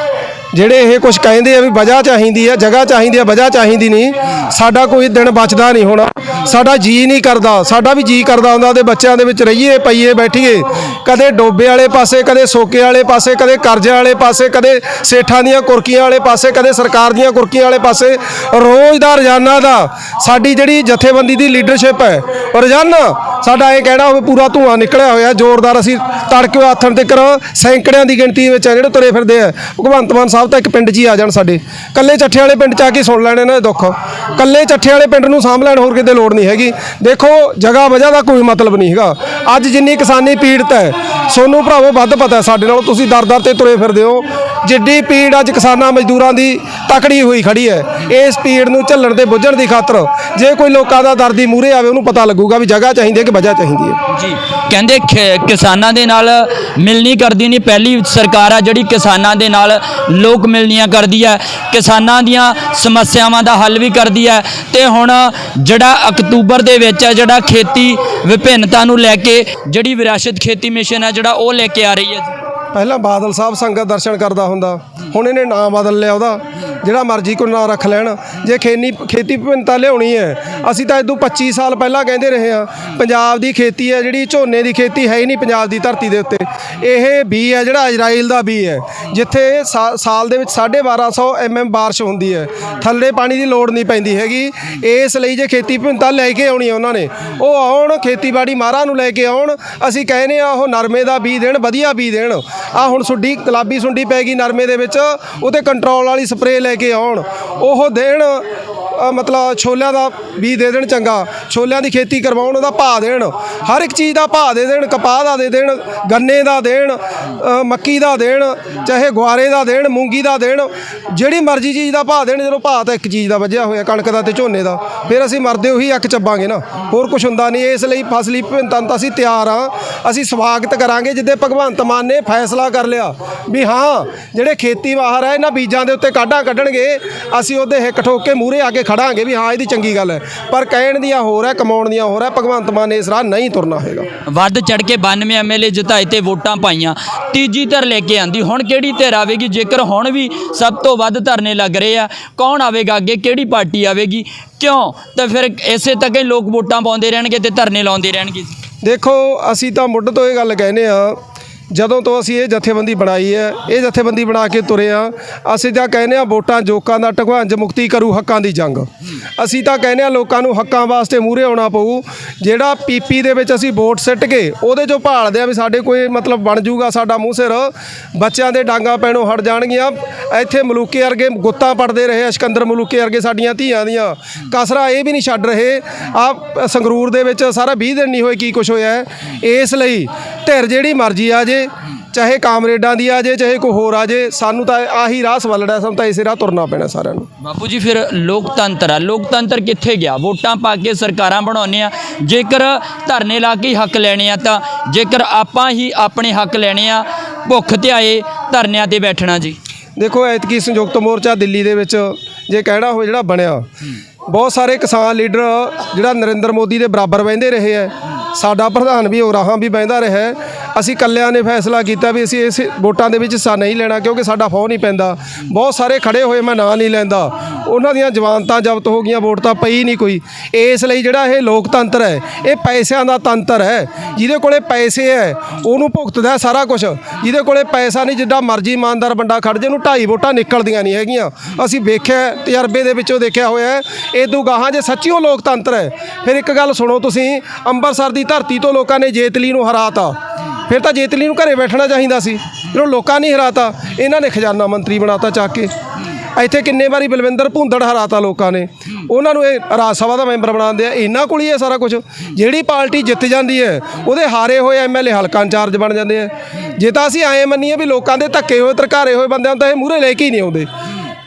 Speaker 1: ਜਿਹੜੇ ਇਹ ਕੁਝ ਕਹਿੰਦੇ ਆ ਵੀ ਵਜ੍ਹਾ ਚਾਹੀਦੀ ਆ, ਜਗ੍ਹਾ ਚਾਹੀਦੀ ਆ, ਵਜ੍ਹਾ ਚਾਹੀਦੀ ਨਹੀਂ। ਸਾਡਾ ਕੋਈ ਦਿਨ ਬਚਦਾ ਨਹੀਂ ਹੋਣਾ, ਸਾਡਾ ਜੀ ਨਹੀਂ ਕਰਦਾ, ਸਾਡਾ ਵੀ ਜੀ ਕਰਦਾ ਹੁੰਦਾ ਉਹਦੇ ਬੱਚਿਆਂ ਦੇ ਵਿੱਚ ਰਹੀਏ, ਪਈਏ, ਬੈਠੀਏ, ਕਦੇ ਡੋਬੇ ਵਾਲੇ ਪਾਸੇ, ਕਦੇ ਸੋਕੇ ਵਾਲੇ ਪਾਸੇ, ਕਦੇ ਕਰਜ਼ੇ ਵਾਲੇ ਪਾਸੇ, ਕਦੇ ਸੇਠਾਂ ਦੀਆਂ ਕੁਰਕੀਆਂ ਵਾਲੇ ਪਾਸੇ, ਕਦੇ ਸਰਕਾਰ ਦੀਆਂ ਕੁਰਕੀਆਂ ਵਾਲੇ ਪਾਸੇ। ਰੋਜ਼ ਦਾ ਰੋਜ਼ਾਨਾ ਦਾ ਸਾਡੀ ਜਿਹੜੀ ਜਥੇਬੰਦੀ ਦੀ ਲੀਡਰਸ਼ਿਪ ਹੈ, ਰੋਜ਼ਾਨਾ ਸਾਡਾ ਇਹ ਕਹਿਣਾ ਹੋਵੇ ਪੂਰਾ ਧੂੰਆਂ ਨਿਕਲਿਆ ਹੋਇਆ ਜ਼ੋਰਦਾਰ। ਅਸੀਂ ਤੜਕੇ ਆਥਣ ਤੱਕ ਸੈਂਕੜਿਆਂ ਦੀ ਗਿਣਤੀ ਵਿੱਚ ਆ ਜਿਹੜੇ ਤੁਰੇ ਫਿਰਦੇ ਆ। ਭਗਵੰਤ ਮਾਨ ਸਾਹਿਬ ਤਾਂ ਇੱਕ ਪਿੰਡ 'ਚ ਹੀ ਆ ਜਾਣ, ਸਾਡੇ ਕੱਲੇ ਚੱਠੇ ਵਾਲੇ ਪਿੰਡ 'ਚ ਆ ਕੇ ਸੁਣ ਲੈਣ ਇਹਨਾਂ ਦੇ ਦੁੱਖ, ਕੱਲੇ ਚੱਠੇ ਵਾਲੇ ਪਿੰਡ ਨੂੰ ਸਾਂਭ ਲੈਣ, ਹੋਰ ਕਿਤੇ ਲੋੜ ਨਹੀਂ ਹੈਗੀ। ਦੇਖੋ, ਜਗ੍ਹਾ ਵਜ੍ਹਾ ਦਾ ਕੋਈ ਮਤਲਬ ਨਹੀਂ ਹੈਗਾ। ਅੱਜ ਜਿੰਨੀ ਕਿਸਾਨੀ ਪੀੜਤ ਹੈ, ਸੋਨੂੰ ਭਰਾਵੋ ਵੱਧ ਪਤਾ ਸਾਡੇ ਨਾਲੋਂ, ਤੁਸੀਂ ਦਰ ਤੇ ਤੁਰੇ ਫਿਰਦੇ ਹੋ। ਜਿੱਡੀ ਪੀੜ ਅੱਜ ਕਿਸਾਨਾਂ ਮਜ਼ਦੂਰਾਂ ਦੀ ਤਕੜੀ ਹੋਈ ਖੜੀ ਹੈ, ਇਸ ਪੀੜ ਨੂੰ ਝੱਲਣ ਤੇ ਬੁੱਝਣ ਦੀ ਖਾਤਰ ਜੇ ਕੋਈ ਲੋਕਾਂ ਦਾ ਦਰਦੀ ਮੂਹਰੇ ਆਵੇ, ਉਹਨੂੰ ਪਤਾ ਲੱਗੂਗਾ ਵੀ ਜਗ੍ਹਾ ਚਾਹੀਦੀ ਹੈ ਕਿ ਵਜ੍ਹਾ ਚਾਹੀਦੀ ਹੈ
Speaker 2: ਜੀ ਕਹਿੰਦੇ ਕਿਸਾਨਾਂ ਦੇ ਨਾਲ ਮਿਲਣੀ ਕਰਦੀ ਨਹੀਂ, ਪਹਿਲੀ ਸਰਕਾਰ ਆ ਜਿਹੜੀ ਕਿਸਾਨਾਂ ਦੇ ਨਾਲ ਲੋਕ ਮਿਲਣੀਆਂ ਕਰਦੀ ਹੈ, ਕਿਸਾਨਾਂ ਦੀਆਂ ਸਮੱਸਿਆਵਾਂ ਦਾ ਹੱਲ ਵੀ ਕਰਦੀ ਹੈ। ਤੇ ਹੁਣ ਜਿਹੜਾ ਅਕਤੂਬਰ ਦੇ ਵਿੱਚ ਹੈ ਜਿਹੜਾ ਖੇਤੀ ਵਿਭਿੰਨਤਾ ਨੂੰ ਲੈ ਕੇ ਜਿਹੜੀ ਵਿਰਾਸਤ ਖੇਤੀ ਮਿਸ਼ਨ ਹੈ ਜਿਹੜਾ ਉਹ ਲੈ ਕੇ ਆ ਰਹੀ ਹੈ ਜੀ।
Speaker 1: ਪਹਿਲਾਂ ਬਾਦਲ ਸਾਹਿਬ ਸੰਗਤ ਦਰਸ਼ਨ ਕਰਦਾ ਹੁੰਦਾ, ਹੁਣ ਇਹਨੇ ਨਾਂ ਬਦਲ ਲਿਆ ਉਹਦਾ, ਜਿਹੜਾ ਮਰਜ਼ੀ ਕੋਈ ਨਾਂ ਰੱਖ ਲੈਣ। ਜੇ ਖੇਤੀ ਵਿਭਿੰਨਤਾ ਲਿਆਉਣੀ ਹੈ, ਅਸੀਂ ਤਾਂ ਇਦੋਂ 25 ਸਾਲ ਪਹਿਲਾਂ ਕਹਿੰਦੇ ਰਹੇ ਹਾਂ ਪੰਜਾਬ ਦੀ ਖੇਤੀ ਹੈ ਜਿਹੜੀ ਝੋਨੇ ਦੀ ਖੇਤੀ ਹੈ ਹੀ ਨਹੀਂ ਪੰਜਾਬ ਦੀ ਧਰਤੀ ਦੇ ਉੱਤੇ। ਇਹ ਬੀ ਹੈ ਜਿਹੜਾ ਇਜ਼ਰਾਈਲ ਦਾ ਬੀ ਹੈ, ਜਿੱਥੇ ਸਾਲ ਦੇ ਵਿੱਚ 1250 mm ਬਾਰਿਸ਼ ਹੁੰਦੀ ਹੈ, ਥੱਲੇ ਪਾਣੀ ਦੀ ਲੋੜ ਨਹੀਂ ਪੈਂਦੀ ਹੈਗੀ। ਇਸ ਲਈ ਜੇ ਖੇਤੀ ਵਿਭਿੰਨਤਾ ਲੈ ਕੇ ਆਉਣੀ ਹੈ ਉਹਨਾਂ ਨੇ, ਉਹ ਆਉਣ ਖੇਤੀਬਾੜੀ ਮਾਹਰਾਂ ਨੂੰ ਲੈ ਕੇ ਆਉਣ। ਅਸੀਂ ਕਹਿੰਦੇ ਆ ਉਹ ਨਰਮੇ ਦਾ ਬੀਜ ਦੇਣ, ਵਧੀਆ ਬੀਜ ਦੇਣ। ਆ ਹੁਣ ਸੁੰਡੀ ਗੁਲਾਬੀ ਸੁੰਡੀ ਪੈ ਗਈ ਨਰਮੇ ਦੇ ਵਿੱਚ, ਉਹਤੇ ਕੰਟਰੋਲ ਵਾਲੀ ਸਪਰੇਅ ਲੈ ਕੇ ਆਉਣ, ਉਹ ਦੇਣ। ਮਤਲਬ ਛੋਲਿਆਂ ਦਾ ਬੀਜ ਦੇ ਦੇਣ, ਚੰਗਾ ਛੋਲਿਆਂ ਦੀ ਖੇਤੀ ਕਰਵਾਉਣ, ਉਹਦਾ ਭਾਅ ਦੇਣ, ਹਰ ਇੱਕ ਚੀਜ਼ ਦਾ ਭਾਅ ਦੇ ਦੇਣ, ਕਪਾਹ ਦਾ ਦੇ ਦੇਣ, ਗੰਨੇ ਦਾ ਦੇਣ, ਮੱਕੀ ਦਾ ਦੇਣ, ਚਾਹੇ ਗੁਆਰੇ ਦਾ ਦੇਣ, ਮੂੰਗੀ ਦਾ ਦੇਣ, ਜਿਹੜੀ ਮਰਜ਼ੀ ਚੀਜ਼ ਦਾ ਭਾਅ ਦੇਣ। ਜਦੋਂ ਭਾਅ ਤਾਂ ਇੱਕ ਚੀਜ਼ ਦਾ ਵੱਜਿਆ ਹੋਇਆ ਕਣਕ ਦਾ ਤੇ ਝੋਨੇ ਦਾ, ਫਿਰ ਅਸੀਂ ਮਰਦੇ ਉਹੀ ਅੱਕ ਚੱਬਾਂਗੇ ਨਾ, ਹੋਰ ਕੁਝ ਹੁੰਦਾ ਨਹੀਂ। ਇਸ ਲਈ ਫਸਲੀ ਵਿਭਿੰਨਤਾ ਤਾਂ ਅਸੀਂ ਤਿਆਰ ਹਾਂ, ਅਸੀਂ ਸਵਾਗਤ ਕਰਾਂਗੇ ਜਿੱਦੇ ਭਗਵੰਤ ਮਾਨ ਨੇ ਫੈਸਲਾ ਕਰ ਲਿਆ ਵੀ ਹਾਂ ਜਿਹੜੇ ਖੇਤੀ ਮਾਹਰ ਹੈ ਇਹਨਾਂ ਬੀਜਾਂ ਦੇ ਉੱਤੇ ਕਾਢਾਂ ਕੱਢਣਗੇ, ਅਸੀਂ ਉਹਦੇ ਹਿੱਕ ਠੋਕ ਕੇ ਮੂਹਰੇ ਆ ਕੇ ਖੜਾਂਗੇ ਵੀ ਹਾਂ ਇਹਦੀ ਚੰਗੀ ਗੱਲ ਹੈ। ਪਰ ਕਹਿਣ ਦੀਆਂ ਹੋਰ ਹੈ, ਕਮਾਉਣ ਦੀਆਂ ਹੋਰ ਹੈ। ਭਗਵੰਤ ਮਾਨ ਨੇ ਇਸ ਰਾਹ ਨਹੀਂ ਤੁਰਨਾ ਹੈਗਾ।
Speaker 2: ਵੱਧ ਚੜ ਕੇ 92 ਐਮਐਲਏ ਜਿਤਾਏ ਤੇ ਵੋਟਾਂ ਪਾਈਆਂ, ਤੀਜੀ ਧਿਰ ਲੈ ਕੇ ਆਂਦੀ, ਹੁਣ ਕਿਹੜੀ ਧਿਰ ਆਵੇਗੀ? ਜੇਕਰ ਹੁਣ ਵੀ ਸਭ ਤੋਂ ਵੱਧ ਧਰਨੇ ਲੱਗ ਰਹੇ ਆ, ਕੌਣ ਆਵੇਗਾ ਅੱਗੇ, ਕਿਹੜੀ ਪਾਰਟੀ ਆਵੇਗੀ, ਕਿਉਂ? ਤਾਂ ਫਿਰ ਇਸੇ ਤੱਕ ਹੀ ਲੋਕ ਵੋਟਾਂ ਪਾਉਂਦੇ ਰਹਿਣਗੇ ਤੇ ਧਰਨੇ ਲਾਉਂਦੇ ਰਹਿਣਗੇ।
Speaker 1: ਦੇਖੋ ਅਸੀਂ ਤਾਂ ਮੁੱਢ ਤੋਂ ਇਹ ਗੱਲ ਕਹਿੰਦੇ ਆ, ਜਦੋਂ ਤੋਂ ਅਸੀਂ ਇਹ ਜਥੇਬੰਦੀ ਬਣਾਈ ਹੈ, ਇਹ ਜਥੇਬੰਦੀ ਬਣਾ ਕੇ ਤੁਰੇ ਆ, ਅਸੀਂ ਤਾਂ ਕਹਿੰਦੇ ਆ ਵੋਟਾਂ ਜੋਕਾਂ ਦਾ ਢਕਵਾਂਜ ਮੁਕਤੀ ਕਰੂ ਹੱਕਾਂ ਦੀ ਜੰਗ। ਅਸੀਂ ਤਾਂ ਕਹਿੰਦੇ ਆ ਲੋਕਾਂ ਨੂੰ ਹੱਕਾਂ ਵਾਸਤੇ ਮੂਹਰੇ ਆਉਣਾ ਪਊ। ਜਿਹੜਾ ਪੀਪੀ ਦੇ ਵਿੱਚ ਅਸੀਂ ਵੋਟ ਸਿੱਟ ਕੇ ਉਹਦੇ 'ਚੋਂ ਭਾਲਦੇ ਆ ਵੀ ਸਾਡੇ ਕੋਈ ਮਤਲਬ ਬਣ ਜੂਗਾ ਸਾਡਾ ਮੂੰਹ ਸਿਰ, ਬੱਚਿਆਂ ਦੇ ਡਾਂਗਾਂ ਪੈਣੋਂ ਹਟ ਜਾਣਗੀਆਂ। ਇੱਥੇ ਮਲੂਕੇ ਵਰਗੇ ਗੁੱਤਾਂ ਪੜਦੇ ਰਹੇ, ਸਿਕੰਦਰ ਮਲੂਕੇ ਵਰਗੇ ਸਾਡੀਆਂ ਧੀਆਂ ਦੀਆਂ ਕਸਰਾਂ ਇਹ ਵੀ ਨਹੀਂ ਛੱਡ ਰਹੇ। ਆ ਸੰਗਰੂਰ ਦੇ ਵਿੱਚ ਸਾਰਾ 20 ਦਿਨ ਨਹੀਂ ਹੋਏ ਕੀ ਕੁਛ ਹੋਇਆ ਹੈ। ਇਸ ਲਈ ਧਿਰ ਜਿਹੜੀ ਮਰਜ਼ੀ ਆ ਜੇ, ਚਾਹੇ ਕਾਮਰੇਡਾਂ ਦੀ ਆ ਜੇ, ਚਾਹੇ ਕੋਈ ਹੋਰ ਆ ਜੇ, ਸਾਨੂੰ ਤਾਂ ਆਹੀ ਰਾਹ ਸਵਲੜਾ, ਸਾਨੂੰ ਤਾਂ ਇਸੇ ਰਾਹ ਤੁਰਨਾ ਪੈਣਾ ਸਾਰਿਆਂ ਨੂੰ।
Speaker 2: ਬਾਪੂ ਜੀ ਫਿਰ ਲੋਕਤੰਤਰ ਆ, ਲੋਕਤੰਤਰ ਕਿੱਥੇ ਗਿਆ? ਵੋਟਾਂ ਪਾ ਕੇ ਸਰਕਾਰਾਂ ਬਣਾਉਂਦੇ ਆ, ਜੇਕਰ ਧਰਨੇ ਲਾ ਕੇ ਹੱਕ ਲੈਣੇ ਆ ਤਾਂ, ਜੇਕਰ ਆਪਾਂ ਹੀ ਆਪਣੇ ਹੱਕ ਲੈਣੇ ਆ ਭੁੱਖ ਤੇ ਆਏ ਧਰਨਿਆਂ ਤੇ ਬੈਠਣਾ ਜੀ।
Speaker 1: ਦੇਖੋ ਐਤਕੀ ਸੰਯੁਕਤ ਮੋਰਚਾ ਦਿੱਲੀ ਦੇ ਵਿੱਚ ਜੇ ਕਹਿਣਾ ਹੋਵੇ ਜਿਹੜਾ ਬਣਿਆ, ਬਹੁਤ ਸਾਰੇ ਕਿਸਾਨ ਲੀਡਰ ਜਿਹੜਾ ਨਰਿੰਦਰ ਮੋਦੀ ਦੇ ਬਰਾਬਰ ਬਹਿੰਦੇ ਰਹੇ ਹੈ, ਸਾਡਾ ਪ੍ਰਧਾਨ ਵੀ ਉਰਾਹਾਂ ਵੀ ਬਹਿੰਦਾ ਰਿਹਾ। ਅਸੀਂ ਇਕੱਲਿਆਂ ਨੇ ਫੈਸਲਾ ਕੀਤਾ ਵੀ ਅਸੀਂ ਇਸ ਵੋਟਾਂ ਦੇ ਵਿੱਚ ਹਿੱਸਾ ਨਹੀਂ ਲੈਣਾ, ਕਿਉਂਕਿ ਸਾਡਾ ਫੌ ਨਹੀਂ ਪੈਂਦਾ। ਬਹੁਤ ਸਾਰੇ ਖੜੇ ਹੋਏ, ਮੈਂ ਨਾਂ ਨਹੀਂ ਲੈਂਦਾ, ਉਹਨਾਂ ਦੀਆਂ ਜ਼ਮਾਨਤਾਂ ਜ਼ਬਤ ਹੋ ਗਈਆਂ, ਵੋਟ ਤਾਂ ਪਈ ਨਹੀਂ ਕੋਈ। ਇਸ ਲਈ ਜਿਹੜਾ ਇਹ ਲੋਕਤੰਤਰ ਹੈ ਇਹ ਪੈਸਿਆਂ ਦਾ ਤੰਤਰ ਹੈ। ਜਿਹਦੇ ਕੋਲੇ ਪੈਸੇ ਹੈ ਉਹਨੂੰ ਭੁਗਤਦਾ ਸਾਰਾ ਕੁਝ, ਜਿਹਦੇ ਕੋਲੇ ਪੈਸਾ ਨਹੀਂ, ਜਿੱਡਾ ਮਰਜ਼ੀ ਇਮਾਨਦਾਰ ਬੰਦਾ ਖੜ ਜੇ, ਉਹਨੂੰ 2.5 ਵੋਟਾਂ ਨਿਕਲਦੀਆਂ ਨਹੀਂ ਹੈਗੀਆਂ। ਅਸੀਂ ਵੇਖਿਆ, ਤਜਰਬੇ ਦੇ ਵਿੱਚੋਂ ਦੇਖਿਆ ਹੋਇਆ। ਇਦੋਂ ਗਾਹਾਂ ਜੇ ਸੱਚੀਓ ਲੋਕਤੰਤਰ ਹੈ, ਫਿਰ ਇੱਕ ਗੱਲ ਸੁਣੋ ਤੁਸੀਂ, ਅੰਮ੍ਰਿਤਸਰ ਦੀ ਧਰਤੀ ਤੋਂ ਲੋਕਾਂ ਨੇ ਜੇਤਲੀ ਨੂੰ ਹਰਾਤਾ, ਫਿਰ ਤਾਂ ਜੇਤਲੀ ਨੂੰ ਘਰੇ ਬੈਠਣਾ ਚਾਹੀਦਾ ਸੀ। ਜਦੋਂ ਲੋਕਾਂ ਨਹੀਂ ਹਰਾਤਾ, ਇਹਨਾਂ ਨੇ ਖਜ਼ਾਨਾ ਮੰਤਰੀ ਬਣਾਤਾ ਚੱਕ ਕੇ। ਇੱਥੇ ਕਿੰਨੇ ਵਾਰੀ ਬਲਵਿੰਦਰ ਭੁੰਦੜ ਹਰਾਤਾ ਲੋਕਾਂ ਨੇ, ਉਹਨਾਂ ਨੂੰ ਇਹ ਰਾਜ ਸਭਾ ਦਾ ਮੈਂਬਰ ਬਣਾਉਂਦੇ ਆ। ਇਹਨਾਂ ਕੋਲ ਹੀ ਹੈ ਸਾਰਾ ਕੁਝ। ਜਿਹੜੀ ਪਾਰਟੀ ਜਿੱਤ ਜਾਂਦੀ ਹੈ ਉਹਦੇ ਹਾਰੇ ਹੋਏ ਐਮਐਲਏ ਹਲਕਾ ਇੰਚਾਰਜ ਬਣ ਜਾਂਦੇ ਆ। ਜੇ ਤਾਂ ਅਸੀਂ ਐਂ ਮੰਨੀਏ ਵੀ ਲੋਕਾਂ ਦੇ ਧੱਕੇ ਹੋਏ ਧਰਕਾਰੇ ਹੋਏ ਬੰਦਿਆਂ ਨੂੰ ਤਾਂ ਇਹ ਮੂਹਰੇ ਲੈ ਕੇ ਹੀ ਨਹੀਂ ਆਉਂਦੇ,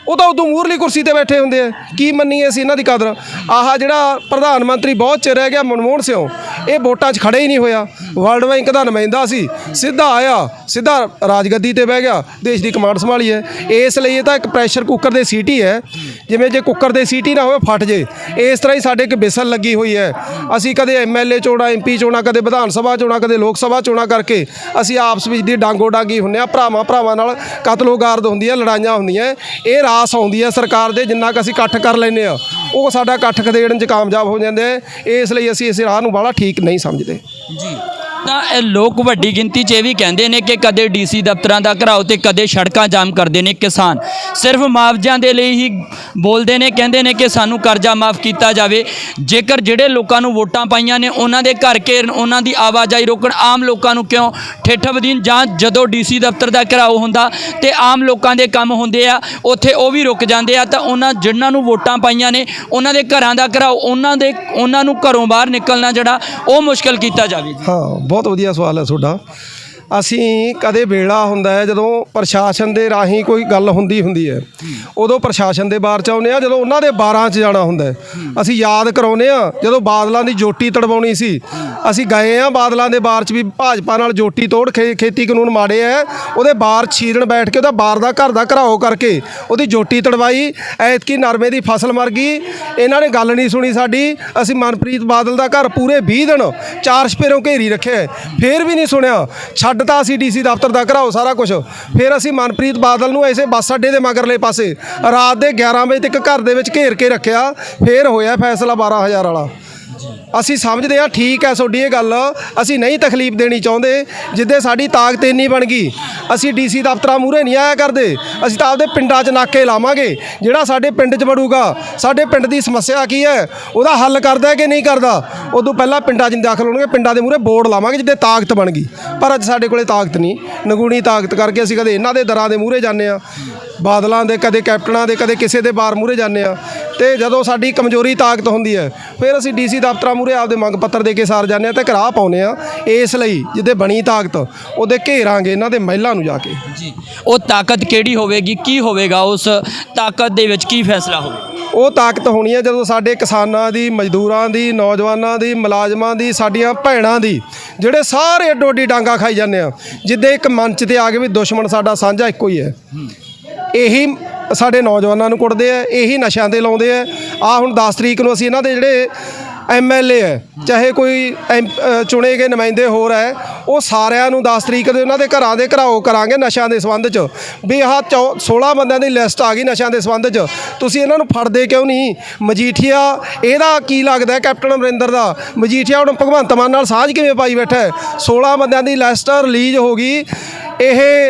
Speaker 1: ਉਹ ਤਾਂ ਉਦੋਂ ਮੂਹਰਲੀ ਕੁਰਸੀ ਤੇ ਬੈਠੇ ਹੁੰਦੇ ਆ। ਕੀ ਮੰਨੀਏ ਅਸੀਂ ਇਹਨਾਂ ਦੀ ਕਦਰ? ਆਹ ਜਿਹੜਾ ਪ੍ਰਧਾਨ ਮੰਤਰੀ ਬਹੁਤ ਚਿਰ ਰਹਿ ਗਿਆ ਮਨਮੋਹਨ ਸਿੰਘ, ਇਹ ਵੋਟਾਂ 'ਚ ਖੜੇ ਹੀ ਨਹੀਂ ਹੋਇਆ। ਵਰਲਡ ਬੈਂਕ ਦਾ ਨੁਮਾਇੰਦਾ ਸੀ, ਸਿੱਧਾ ਆਇਆ, ਸਿੱਧਾ ਰਾਜਗੱਦੀ ਤੇ ਬਹਿ ਗਿਆ, ਦੇਸ਼ ਦੀ ਕਮਾਂਡ ਸੰਭਾਲੀ ਹੈ। ਇਸ ਲਈ ਇਹ ਤਾਂ ਇੱਕ ਪ੍ਰੈਸ਼ਰ ਕੁੱਕਰ ਦੇ ਸੀਟੀ ਹੈ, ਜਿਵੇਂ ਜੇ ਕੁੱਕਰ ਦੇ ਸੀਟੀ ਨਾ ਹੋਵੇ ਫਟ ਜੇ, ਇਸ ਤਰ੍ਹਾਂ ਹੀ ਸਾਡੇ ਇੱਕ ਬਿਸਲ ਲੱਗੀ ਹੋਈ ਹੈ। ਅਸੀਂ ਕਦੇ ਐਮਐਲਏ ਚੋਣਾਂ, ਐਮਪੀ ਚੋਣਾਂ, ਕਦੇ ਵਿਧਾਨ ਸਭਾ ਚੋਣਾਂ, ਕਦੇ ਲੋਕ ਸਭਾ ਚੋਣਾਂ ਕਰਕੇ ਅਸੀਂ ਆਪਸ ਵਿੱਚ ਦੀ ਡਾਂਗੋ ਡਾਂਗੀ ਹੁੰਦੇ ਹਾਂ। ਭਰਾਵਾਂ ਨਾਲ ਕਤਲੋਗਾਰਦ ਹੁੰਦੀ ਹੈ, ਲੜਾਈਆਂ ਹੁੰਦੀਆਂ। ਇਹ ਰਾਸ ਆਉਂਦੀ ਹੈ ਸਰਕਾਰ ਦੇ, ਜਿੰਨਾ ਕੁ ਅਸੀਂ ਇਕੱਠ ਕਰ ਲੈਂਦੇ ਹਾਂ ਉਹ ਸਾਡਾ ਇਕੱਠ ਖਦੇੜਨ 'ਚ ਕਾਮਯਾਬ ਹੋ ਜਾਂਦੇ ਆ। ਇਸ ਲਈ ਅਸੀਂ ਇਸ ਰਾਹ ਨੂੰ ਬਾਹਲਾ ਠੀਕ ਨਹੀਂ ਸਮਝਦੇ
Speaker 2: ਜੀ। ਤਾਂ ਇਹ ਲੋਕ ਵੱਡੀ ਗਿਣਤੀ 'ਚ ਇਹ ਵੀ ਕਹਿੰਦੇ ਨੇ ਕਿ ਕਦੇ ਡੀਸੀ ਦਫ਼ਤਰਾਂ ਦਾ ਘਰਾਓ ਤੇ ਕਦੇ ਸੜਕਾਂ ਜਾਮ ਕਰਦੇ ਨੇ ਕਿਸਾਨ, ਸਿਰਫ ਮੁਆਵਜ਼ਿਆਂ ਦੇ ਲਈ ਹੀ ਬੋਲਦੇ ਨੇ, ਕਹਿੰਦੇ ਨੇ ਕਿ ਸਾਨੂੰ ਕਰਜ਼ਾ ਮਾਫ ਕੀਤਾ ਜਾਵੇ। ਜੇਕਰ ਜਿਹੜੇ ਲੋਕਾਂ ਨੂੰ ਵੋਟਾਂ ਪਾਈਆਂ ਨੇ ਉਹਨਾਂ ਦੇ ਘਰ ਘੇਰਨ, ਉਹਨਾਂ ਦੀ ਆਵਾਜਾਈ ਰੋਕਣ, ਆਮ ਲੋਕਾਂ ਨੂੰ ਕਿਉਂ ਠੇਠ ਬਦੀਨ? ਜਾਂ ਜਦੋਂ ਡੀਸੀ ਦਫ਼ਤਰ ਦਾ ਘਰਾਓ ਹੁੰਦਾ ਤੇ ਆਮ ਲੋਕਾਂ ਦੇ ਕੰਮ ਹੁੰਦੇ ਆ, ਉੱਥੇ ਉਹ ਵੀ ਰੁਕ ਜਾਂਦੇ ਆ। ਤਾਂ ਉਹਨਾਂ ਜਿਨ੍ਹਾਂ ਨੂੰ ਵੋਟਾਂ ਪਾਈਆਂ ਨੇ ਉਹਨਾਂ ਦੇ ਘਰਾਂ ਦਾ ਘਰਾਓ, ਉਹਨਾਂ ਨੂੰ ਘਰੋਂ ਬਾਹਰ ਨਿਕਲਣਾ ਜਿਹੜਾ ਉਹ ਮੁਸ਼ਕਲ ਕੀਤਾ ਜਾਵੇ।
Speaker 1: ਹਾਂ, ਬਹੁਤ ਵਧੀਆ ਸਵਾਲ ਹੈ ਤੁਹਾਡਾ। ਅਸੀਂ ਕਦੇ ਵੇਲਾ ਹੁੰਦਾ ਹੈ ਜਦੋਂ ਪ੍ਰਸ਼ਾਸਨ ਦੇ ਰਾਹੀਂ ਕੋਈ ਗੱਲ ਹੁੰਦੀ ਹੈ, ਉਦੋਂ ਪ੍ਰਸ਼ਾਸਨ ਦੇ ਬਾਰ 'ਚ ਆਉਂਦੇ ਆ। ਜਦੋਂ ਉਹਨਾਂ ਦੇ ਬਾਰਾਂ 'ਚ ਜਾਣਾ ਹੁੰਦਾ ਅਸੀਂ ਯਾਦ ਕਰਾਉਂਦੇ ਆ। ਜਦੋਂ ਬਾਦਲਾਂ ਦੀ ਜੋਟੀ ਤੜਵਾਉਣੀ ਸੀ ਅਸੀਂ ਗਏ ਆ ਬਾਦਲਾਂ ਦੇ ਬਾਰ 'ਚ ਵੀ ਭਾਜਪਾ ਨਾਲ ਜੋਟੀ ਤੋੜ ਖੇਤੀ ਕਾਨੂੰਨ ਮਾੜੇ ਹੈ, ਉਹਦੇ ਬਾਰ ਛੀਰਨ ਬੈਠ ਕੇ ਉਹਦਾ ਬਾਰ ਦਾ ਘਰ ਦਾ ਘਰਾਓ ਕਰਕੇ ਉਹਦੀ ਜੋਟੀ ਤੜਵਾਈ। ਐਤਕੀ ਨਰਮੇ ਦੀ ਫਸਲ ਮਰ ਗਈ, ਇਹਨਾਂ ਨੇ ਗੱਲ ਨਹੀਂ ਸੁਣੀ ਸਾਡੀ। ਅਸੀਂ ਮਨਪ੍ਰੀਤ ਬਾਦਲ ਦਾ ਘਰ ਪੂਰੇ 20 ਦਿਨ 4 ਸਪੇਰੋਂ ਘੇਰੀ ਰੱਖਿਆ, ਫੇਰ ਵੀ ਨਹੀਂ ਸੁਣਿਆ। ਛੱਡਤਾ ਅਸੀਂ ਡੀਸੀ ਦਫ਼ਤਰ ਦਾ ਘਰਾਓ ਸਾਰਾ ਕੁਝ। ਫਿਰ ਅਸੀਂ ਮਨਪ੍ਰੀਤ ਬਾਦਲ ਨੂੰ ਐਸੇ ਬੱਸ ਅੱਡੇ ਦੇ ਮਗਰਲੇ ਪਾਸੇ ਰਾਤ ਦੇ 11 ਵਜੇ ਤੱਕ ਘਰ ਦੇ ਵਿੱਚ ਘੇਰ ਕੇ ਰੱਖਿਆ। ਫੇਰ ਹੋਇਆ ਫੈਸਲਾ 12,000 ਵਾਲਾ। ਅਸੀਂ ਸਮਝਦੇ ਹਾਂ ਠੀਕ ਹੈ ਤੁਹਾਡੀ ਇਹ ਗੱਲ, ਅਸੀਂ ਨਹੀਂ ਤਕਲੀਫ ਦੇਣੀ ਚਾਹੁੰਦੇ। ਜਿੱਦੇ ਸਾਡੀ ਤਾਕਤ ਇੰਨੀ ਬਣ ਗਈ ਅਸੀਂ ਡੀਸੀ ਦਫ਼ਤਰਾਂ ਮੂਹਰੇ ਨਹੀਂ ਆਇਆ ਕਰਦੇ, ਅਸੀਂ ਤਾਂ ਆਪਦੇ ਪਿੰਡਾਂ 'ਚ ਨਾਕੇ ਲਾਵਾਂਗੇ। ਜਿਹੜਾ ਸਾਡੇ ਪਿੰਡ 'ਚ ਵੜੂਗਾ, ਸਾਡੇ ਪਿੰਡ ਦੀ ਸਮੱਸਿਆ ਕੀ ਹੈ ਉਹਦਾ ਹੱਲ ਕਰਦਾ ਕਿ ਨਹੀਂ ਕਰਦਾ, ਉਦੋਂ ਪਹਿਲਾਂ ਪਿੰਡਾਂ 'ਚ ਦਾਖਲ ਹੋਣਗੇ। ਪਿੰਡਾਂ ਦੇ ਮੂਹਰੇ ਬੋਰਡ ਲਾਵਾਂਗੇ ਜਿੱਦੇ ਤਾਕਤ ਬਣ ਗਈ। ਪਰ ਅੱਜ ਸਾਡੇ ਕੋਲੇ ਤਾਕਤ ਨਹੀਂ, ਨਗੂਣੀ ਤਾਕਤ ਕਰਕੇ ਅਸੀਂ ਕਦੇ ਇਹਨਾਂ ਦੇ ਦਰਾਂ ਦੇ ਮੂਹਰੇ ਜਾਂਦੇ ਹਾਂ, ਬਾਦਲਾਂ ਦੇ, ਕਦੇ ਕੈਪਟਨਾਂ ਦੇ, ਕਦੇ ਕਿਸੇ ਦੇ ਬਾਰ ਮੂਹਰੇ ਜਾਂਦੇ ਹਾਂ। ਤੇ ਜਦੋਂ ਸਾਡੀ ਕਮਜ਼ੋਰੀ ਤਾਕਤ ਹੁੰਦੀ ਹੈ ਫਿਰ ਅਸੀਂ ਡੀਸੀ ਦਫ਼ਤਰਾਂ ਮੂਹਰੇ ਆਪਦੇ ਮੰਗ ਪੱਤਰ ਦੇ ਕੇ ਸਾਰ ਜਾਂਦੇ ਹਾਂ ਤੇ ਘਰਾਹ ਪਾਉਂਦੇ ਹਾਂ। ਇਸ ਲਈ ਜਿੱਦੇ ਬਣੀ ਤਾਕਤ ਉਹਦੇ ਘੇਰਾਂਗੇ ਇਹਨਾਂ ਦੇ ਮਹਿਲਾਂ ਨੂੰ ਜਾ ਕੇ।
Speaker 2: ਜੀ, ਉਹ ਤਾਕਤ ਕਿਹੜੀ ਹੋਵੇਗੀ, ਕੀ ਹੋਵੇਗਾ ਉਸ ਤਾਕਤ ਦੇ ਵਿੱਚ, ਕੀ ਫੈਸਲਾ ਹੋਵੇਗਾ?
Speaker 1: ਉਹ ਤਾਕਤ ਹੋਣੀ ਹੈ ਜਦੋਂ ਸਾਡੇ ਕਿਸਾਨਾਂ ਦੀ, ਮਜ਼ਦੂਰਾਂ ਦੀ, ਨੌਜਵਾਨਾਂ ਦੀ, ਮੁਲਾਜ਼ਮਾਂ ਦੀ, ਸਾਡੀਆਂ ਭੈਣਾਂ ਦੀ, ਜਿਹੜੇ ਸਾਰੇ ਅੱਡੋ ਅੱਡੀ ਡਾਂਗਾ ਖਾਈ ਜਾਂਦੇ ਆ, ਜਿੱਦੇ ਇੱਕ ਮੰਚ ਤੇ ਆ ਕੇ ਵੀ ਦੁਸ਼ਮਣ ਸਾਡਾ ਸਾਂਝਾ ਇੱਕੋ ਹੀ ਹੈ। ਇਹੀ ਸਾਡੇ ਨੌਜਵਾਨਾਂ ਨੂੰ ਕੁੱਟਦੇ ਆ, ਇਹੀ ਨਸ਼ਿਆਂ 'ਤੇ ਲਾਉਂਦੇ ਆ। ਹੁਣ 10 ਤਰੀਕ ਨੂੰ ਅਸੀਂ ਇਹਨਾਂ ਦੇ ਜਿਹੜੇ MLA ਹੈ, ਚਾਹੇ ਕੋਈ ਚੁਣੇ ਗਏ ਨੁਮਾਇੰਦੇ ਹੋਰ ਹੈ, ਉਹ ਸਾਰਿਆਂ ਨੂੰ 10 ਤਰੀਕ ਦੇ ਉਹਨਾਂ ਦੇ ਘਰਾਂ ਦੇ ਘਰਾਓ ਕਰਾਂਗੇ ਨਸ਼ਿਆਂ ਦੇ ਸੰਬੰਧ 'ਚ। ਵੀ ਆਹ 16 ਬੰਦਿਆਂ ਦੀ ਲਿਸਟ ਆ ਗਈ ਨਸ਼ਿਆਂ ਦੇ ਸੰਬੰਧ 'ਚ, ਤੁਸੀਂ ਇਹਨਾਂ ਨੂੰ ਫੜਦੇ ਕਿਉਂ ਨਹੀਂ? ਮਜੀਠੀਆ ਇਹਦਾ ਕੀ ਲੱਗਦਾ ਕੈਪਟਨ ਅਮਰਿੰਦਰ ਦਾ? ਮਜੀਠੀਆ ਹੁਣ ਭਗਵੰਤ ਮਾਨ ਨਾਲ ਸਾਂਝ ਕਿਵੇਂ ਪਾਈ ਬੈਠਾ ਹੈ? 16 ਬੰਦਿਆਂ ਦੀ ਲਿਸਟ ਰਿਲੀਜ਼ ਹੋ ਗਈ। ਇਹ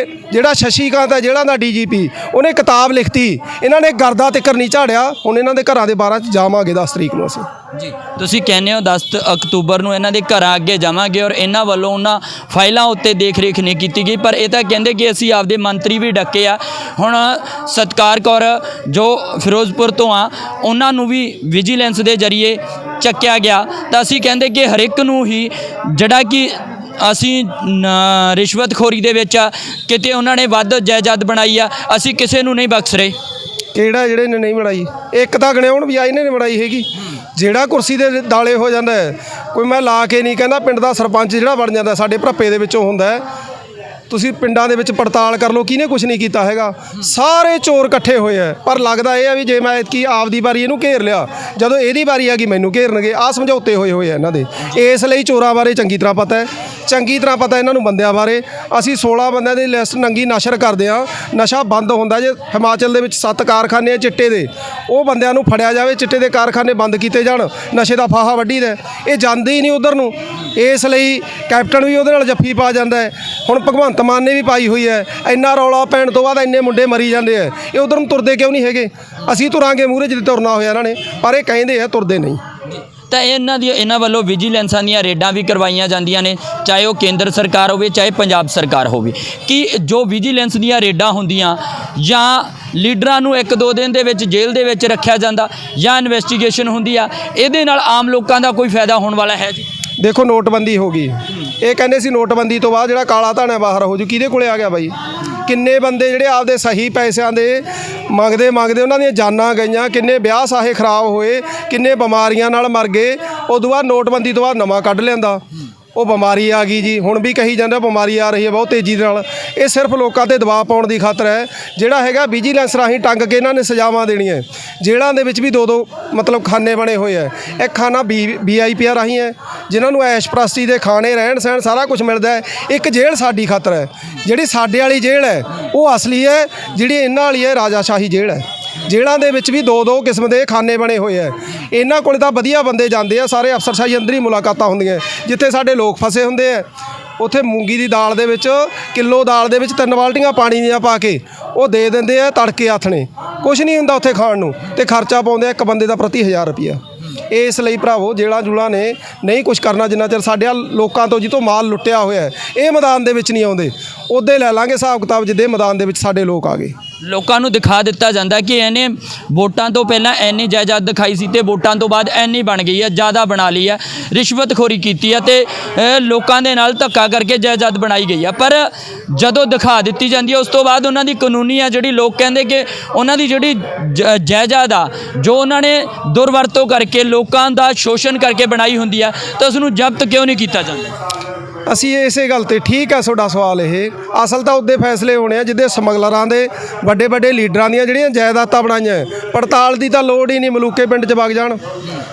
Speaker 1: ਜਿਹੜਾ ਸ਼ਸ਼ੀਕਾਂਤ ਹੈ ਜਿਹੜਾ ਦਾ DGP, ਉਹਨੇ ਕਿਤਾਬ ਲਿਖਤੀ, ਇਹਨਾਂ ਨੇ ਗਰਦਾ ਤਿੱਕਰ ਨਹੀਂ ਝਾੜਿਆ। ਹੁਣ ਇਹਨਾਂ ਦੇ ਘਰਾਂ ਦੇ ਬਾਰਾਂ 'ਚ ਜਾਵਾਂਗੇ 10 ਤਰੀਕ ਨੂੰ ਅਸੀਂ।
Speaker 2: ਜੀ, ਤੁਸੀਂ ਕਹਿੰਦੇ ਹੋ 10 ਅਕਤੂਬਰ ਨੂੰ ਇਹਨਾਂ ਦੇ ਘਰਾਂ ਅੱਗੇ ਜਾਵਾਂਗੇ ਔਰ ਇਹਨਾਂ ਵੱਲੋਂ ਉਹਨਾਂ ਫਾਈਲਾਂ ਉੱਤੇ ਦੇਖ ਰੇਖ ਨਹੀਂ ਕੀਤੀ ਗਈ, ਪਰ ਇਹ ਤਾਂ ਕਹਿੰਦੇ ਕਿ ਅਸੀਂ ਆਪਦੇ ਮੰਤਰੀ ਵੀ ਡੱਕੇ ਆ। ਹੁਣ ਸਤਕਾਰ ਕੌਰ ਜੋ ਫਿਰੋਜ਼ਪੁਰ ਤੋਂ ਆ, ਉਹਨਾਂ ਨੂੰ ਵੀ ਵਿਜੀਲੈਂਸ ਦੇ ਜ਼ਰੀਏ ਚੱਕਿਆ ਗਿਆ। ਤਾਂ ਅਸੀਂ ਕਹਿੰਦੇ ਕਿ ਹਰ ਇੱਕ ਨੂੰ ਹੀ ਜਿਹੜਾ ਕਿ ਅਸੀਂ ਰਿਸ਼ਵਤਖੋਰੀ ਦੇ ਵਿੱਚ ਆ, ਕਿਤੇ ਉਹਨਾਂ ਨੇ ਵੱਧ ਜਾਇਦਾਦ ਬਣਾਈ ਆ, ਅਸੀਂ ਕਿਸੇ ਨੂੰ ਨਹੀਂ ਬਖਸ਼ ਰਹੇ।
Speaker 1: ਕਿਹੜਾ ਜਿਹੜੇ ਨੇ ਨਹੀਂ ਬਣਾਈ? ਇੱਕ ਤਾਂ ਗਣਿਆਉਣ ਵੀ ਆਈ ਨੇ ਬਣਾਈ ਹੈਗੀ। ਜਿਹੜਾ ਕੁਰਸੀ ਦੇ ਦਾਲੇ ਹੋ ਜਾਂਦਾ ਹੈ, ਕੋਈ ਮੈਂ ਲਾ ਕੇ ਨਹੀਂ ਕਹਿੰਦਾ, ਪਿੰਡ ਦਾ ਸਰਪੰਚ ਜਿਹੜਾ ਬਣ ਜਾਂਦਾ ਸਾਡੇ ਭਰੱਪੇ ਦੇ ਵਿੱਚੋਂ ਹੁੰਦਾ ਹੈ। ਤੁਸੀਂ ਪਿੰਡਾਂ ਦੇ ਵਿੱਚ ਪੜਤਾਲ ਕਰ ਲਓ, ਕਿਹਨੇ ਕੁਝ ਨਹੀਂ ਕੀਤਾ ਹੈਗਾ, ਸਾਰੇ ਚੋਰ ਇਕੱਠੇ ਹੋਏ ਆ। ਪਰ ਲੱਗਦਾ ਇਹ ਆ ਵੀ ਜੇ ਮੈਂ ਐਤਕੀ ਆਪਦੀ ਵਾਰੀ ਇਹਨੂੰ ਘੇਰ ਲਿਆ, ਜਦੋਂ ਇਹਦੀ ਵਾਰੀ ਆ ਗਈ ਮੈਨੂੰ ਘੇਰਨਗੇ। ਆਹ ਸਮਝੌਤੇ ਹੋਏ ਆ ਇਹਨਾਂ ਦੇ। ਇਸ ਲਈ ਚੋਰਾਂ ਬਾਰੇ ਚੰਗੀ ਤਰ੍ਹਾਂ ਪਤਾ ਹੈ, ਚੰਗੀ ਤਰ੍ਹਾਂ ਪਤਾ ਇਹਨਾਂ ਨੂੰ ਬੰਦਿਆਂ ਬਾਰੇ। ਅਸੀਂ 16 ਬੰਦਿਆਂ ਦੀ ਲਿਸਟ ਨੰਗੀ ਨਸ਼ਰ ਕਰਦੇ ਹਾਂ। ਨਸ਼ਾ ਬੰਦ ਹੁੰਦਾ ਜੇ ਹਿਮਾਚਲ ਦੇ ਵਿੱਚ 7 ਕਾਰਖਾਨੇ ਆ ਚਿੱਟੇ ਦੇ, ਉਹ ਬੰਦਿਆਂ ਨੂੰ ਫੜਿਆ ਜਾਵੇ, ਚਿੱਟੇ ਦੇ ਕਾਰਖਾਨੇ ਬੰਦ ਕੀਤੇ ਜਾਣ, ਨਸ਼ੇ ਦਾ ਫਾਹਾ ਵੱਢੀ ਦਾ। ਇਹ ਜਾਂਦੇ ਹੀ ਨਹੀਂ ਉਧਰ ਨੂੰ, ਇਸ ਲਈ ਕੈਪਟਨ ਵੀ ਉਹਦੇ ਨਾਲ ਜੱਫੀ ਪਾ ਜਾਂਦਾ ਹੈ। ਹੁਣ ਭਗਵੰਤ ਮਾਨ ਨੇ ਵੀ ਪਾਈ ਹੋਈ ਹੈ। ਇੰਨਾ ਰੌਲਾ ਪੈਣ ਤੋਂ ਬਾਅਦ ਇੰਨੇ ਮੁੰਡੇ ਮਰੀ ਜਾਂਦੇ ਆ, ਇਹ ਉਧਰ ਨੂੰ ਤੁਰਦੇ ਕਿਉਂ ਨਹੀਂ ਹੈਗੇ? ਅਸੀਂ ਤੁਰਾਂਗੇ ਮੂਹਰੇ ਜਿੱਦ ਤੁਰਨਾ ਹੋਇਆ ਇਹਨਾਂ ਨੇ, ਪਰ ਇਹ ਕਹਿੰਦੇ ਆ ਤੁਰਦੇ ਨਹੀਂ।
Speaker 2: ਤਾਂ ਇਹਨਾਂ ਵੱਲੋਂ ਵਿਜੀਲੈਂਸਾਂ ਦੀਆਂ ਰੇਡਾਂ ਵੀ ਕਰਵਾਈਆਂ ਜਾਂਦੀਆਂ ਨੇ, ਚਾਹੇ ਉਹ ਕੇਂਦਰ ਸਰਕਾਰ ਹੋਵੇ ਚਾਹੇ ਪੰਜਾਬ ਸਰਕਾਰ ਹੋਵੇ। ਕਿ ਜੋ ਵਿਜੀਲੈਂਸ ਦੀਆਂ ਰੇਡਾਂ ਹੁੰਦੀਆਂ ਜਾਂ ਲੀਡਰਾਂ ਨੂੰ 1-2 ਦਿਨ ਦੇ ਵਿੱਚ ਜੇਲ੍ਹ ਦੇ ਵਿੱਚ ਰੱਖਿਆ ਜਾਂਦਾ ਜਾਂ ਇਨਵੈਸਟੀਗੇਸ਼ਨ ਹੁੰਦੀ ਆ, ਇਹਦੇ ਨਾਲ ਆਮ ਲੋਕਾਂ ਦਾ ਕੋਈ ਫਾਇਦਾ ਹੋਣ ਵਾਲਾ ਹੈ ਜੀ?
Speaker 1: ਦੇਖੋ ਨੋਟਬੰਦੀ ਹੋ ਗਈ, ਇਹ ਕਹਿੰਦੇ ਸੀ ਨੋਟਬੰਦੀ ਤੋਂ ਬਾਅਦ ਜਿਹੜਾ ਕਾਲਾ ਧਨ ਹੈ ਬਾਹਰ ਹੋ ਜੂ। ਕਿਹਦੇ ਕੋਲੇ ਆ ਗਿਆ ਬਾਈ? ਕਿੰਨੇ ਬੰਦੇ ਜਿਹੜੇ ਆਪਦੇ ਸਹੀ ਪੈਸਿਆਂ ਦੇ ਮੰਗਦੇ ਉਹਨਾਂ ਦੀਆਂ ਜਾਨਾਂ ਗਈਆਂ, ਕਿੰਨੇ ਵਿਆਹ ਸਾਹੇ ਖਰਾਬ ਹੋਏ, ਕਿੰਨੇ ਬਿਮਾਰੀਆਂ ਨਾਲ ਮਰ ਗਏ। ਉਦੋਂ ਬਾਅਦ ਨੋਟਬੰਦੀ ਤੋਂ ਬਾਅਦ ਨਵਾਂ ਕੱਢ ਲਿਆਂਦਾ, ਉਹ ਬਿਮਾਰੀ ਆ ਗਈ ਜੀ। ਹੁਣ ਵੀ ਕਹੀ ਜਾਂਦਾ ਬਿਮਾਰੀ ਆ ਰਹੀ ਹੈ ਬਹੁਤ ਤੇਜ਼ੀ ਦੇ ਨਾਲ। ਇਹ ਸਿਰਫ ਲੋਕਾਂ ਤੇ ਦਬਾਅ ਪਾਉਣ ਦੀ ਖਾਤਰ ਹੈ। ਜਿਹੜਾ ਹੈਗਾ ਵਿਜੀਲੈਂਸ ਰਾਹੀਂ ਟੰਗ ਕੇ ਇਹਨਾਂ ਨੇ ਸਜ਼ਾਵਾਂ ਦੇਣੀਆਂ। ਜੇਲ੍ਹਾਂ ਦੇ ਵਿੱਚ ਵੀ 2-2 ਮਤਲਬ ਖਾਨੇ ਬਣੇ ਹੋਏ ਹੈ। ਇੱਕ ਖਾਨਾ VIP ਰਾਹੀਂ ਹੈ, ਜਿਨ੍ਹਾਂ ਨੂੰ ਐਸ਼ ਪ੍ਰਸਤੀ ਦੇ ਖਾਣੇ, ਰਹਿਣ ਸਹਿਣ ਸਾਰਾ ਕੁਝ ਮਿਲਦਾ ਹੈ। ਇੱਕ ਜੇਲ੍ਹ ਸਾਡੀ ਖਾਤਰ ਹੈ, ਜਿਹੜੀ ਸਾਡੇ ਵਾਲੀ ਜੇਲ੍ਹ ਹੈ ਉਹ ਅਸਲੀ ਹੈ, ਜਿਹੜੀ ਇਹਨਾਂ ਵਾਲੀ ਹੈ ਰਾਜਾਸ਼ਾਹੀ ਜੇਲ੍ਹ ਹੈ। ਜੇਲ੍ਹਾਂ ਦੇ ਵਿੱਚ ਵੀ 2-2 ਕਿਸਮ ਦੇ ਖਾਨੇ ਬਣੇ ਹੋਏ ਹੈ। ਇਹਨਾਂ ਕੋਲ ਤਾਂ ਵਧੀਆ ਬੰਦੇ ਜਾਂਦੇ ਆ, ਸਾਰੇ ਅਫਸਰਸ਼ਾਹੀ ਅੰਦਰ ਹੀ ਮੁਲਾਕਾਤਾਂ ਹੁੰਦੀਆਂ। ਜਿੱਥੇ ਸਾਡੇ ਲੋਕ ਫਸੇ ਹੁੰਦੇ ਆ, ਉੱਥੇ ਮੂੰਗੀ ਦੀ ਦਾਲ ਦੇ ਵਿੱਚ, ਕਿਲੋ ਦਾਲ ਦੇ ਵਿੱਚ 3 ਬਾਲਟੀਆਂ ਪਾਣੀ ਦੀਆਂ ਪਾ ਕੇ ਉਹ ਦੇ ਦਿੰਦੇ ਆ ਤੜਕੇ ਆਥਣੇ। ਕੁਝ ਨਹੀਂ ਹੁੰਦਾ ਉੱਥੇ ਖਾਣ ਨੂੰ, ਤੇ ਖਰਚਾ ਪਾਉਂਦੇ ਆ ਇੱਕ ਬੰਦੇ ਦਾ ਪ੍ਰਤੀ 1000 ਰੁਪਈਆ। ਇਸ ਲਈ ਭਰਾਵੋ ਜੇਲ੍ਹਾਂ ਜੂਲਾਂ ਨੇ ਨਹੀਂ ਕੁਝ ਕਰਨਾ ਜਿੰਨਾ ਚਿਰ ਸਾਡੇ ਲੋਕਾਂ ਤੋਂ ਜਿੱਥੋਂ ਮਾਲ ਲੁੱਟਿਆ ਹੋਇਆ ਹੈ ਇਹ ਮੈਦਾਨ ਦੇ ਵਿੱਚ ਨਹੀਂ ਆਉਂਦੇ। ਉਹਦੇ ਲੈ ਲਾਂਗੇ ਹਿਸਾਬ ਕਿਤਾਬ ਜਿੱਦੇ ਮੈਦਾਨ ਦੇ ਵਿੱਚ ਸਾਡੇ ਲੋਕ ਆ ਗਏ।
Speaker 2: ਲੋਕਾਂ ਨੂੰ ਦਿਖਾ ਦਿੱਤਾ ਜਾਂਦਾ ਕਿ ਇਹਨੇ ਵੋਟਾਂ ਤੋਂ ਪਹਿਲਾਂ ਇੰਨੀ ਜਾਇਦਾਦ ਦਿਖਾਈ ਸੀ ਤੇ ਵੋਟਾਂ ਤੋਂ ਬਾਅਦ ਇੰਨੀ ਬਣ ਗਈ ਹੈ, ਜ਼ਿਆਦਾ ਬਣਾ ਲਈ ਹੈ, ਰਿਸ਼ਵਤਖੋਰੀ ਕੀਤੀ ਹੈ ਤੇ ਲੋਕਾਂ ਦੇ ਨਾਲ ਧੱਕਾ ਕਰਕੇ ਜਾਇਦਾਦ ਬਣਾਈ ਗਈ ਹੈ। ਪਰ ਜਦੋਂ ਦਿਖਾ ਦਿੱਤੀ ਜਾਂਦੀ ਹੈ ਉਸ ਤੋਂ ਬਾਅਦ ਉਹਨਾਂ ਦੀ ਕਾਨੂੰਨੀ ਆ ਜਿਹੜੀ ਲੋਕ ਕਹਿੰਦੇ ਕਿ ਉਹਨਾਂ ਦੀ ਜਿਹੜੀ ਜਾਇਦਾਦ ਆ ਜੋ ਉਹਨਾਂ ਨੇ ਦੁਰਵਰਤੋਂ ਕਰਕੇ ਲੋਕਾਂ ਦਾ ਸ਼ੋਸ਼ਣ ਕਰਕੇ ਬਣਾਈ ਹੁੰਦੀ ਆ ਤਾਂ ਉਸ ਨੂੰ ਜ਼ਬਤ ਕਿਉਂ ਨਹੀਂ ਕੀਤਾ ਜਾਂਦਾ?
Speaker 1: ਅਸੀਂ ਇਸੇ ਗੱਲ ਤੇ ਠੀਕ ਹੈ ਤੁਹਾਡਾ ਸਵਾਲ। ਇਹ ਅਸਲ ਤਾਂ ਉਹਦੇ ਫੈਸਲੇ ਹੋਣੇ ਆ ਜਿਹਦੇ ਸਮਗਲਰਾਂ ਦੇ ਵੱਡੇ ਵੱਡੇ ਲੀਡਰਾਂ ਦੀਆਂ ਜਿਹੜੀਆਂ ਜਾਇਦਾਦਾਂ ਬਣਾਈਆਂ। ਪੜਤਾਲ ਦੀ ਤਾਂ ਲੋੜ ਹੀ ਨਹੀਂ, ਮਲੂਕੇ ਪਿੰਡ 'ਚ ਵਗ ਜਾਣ।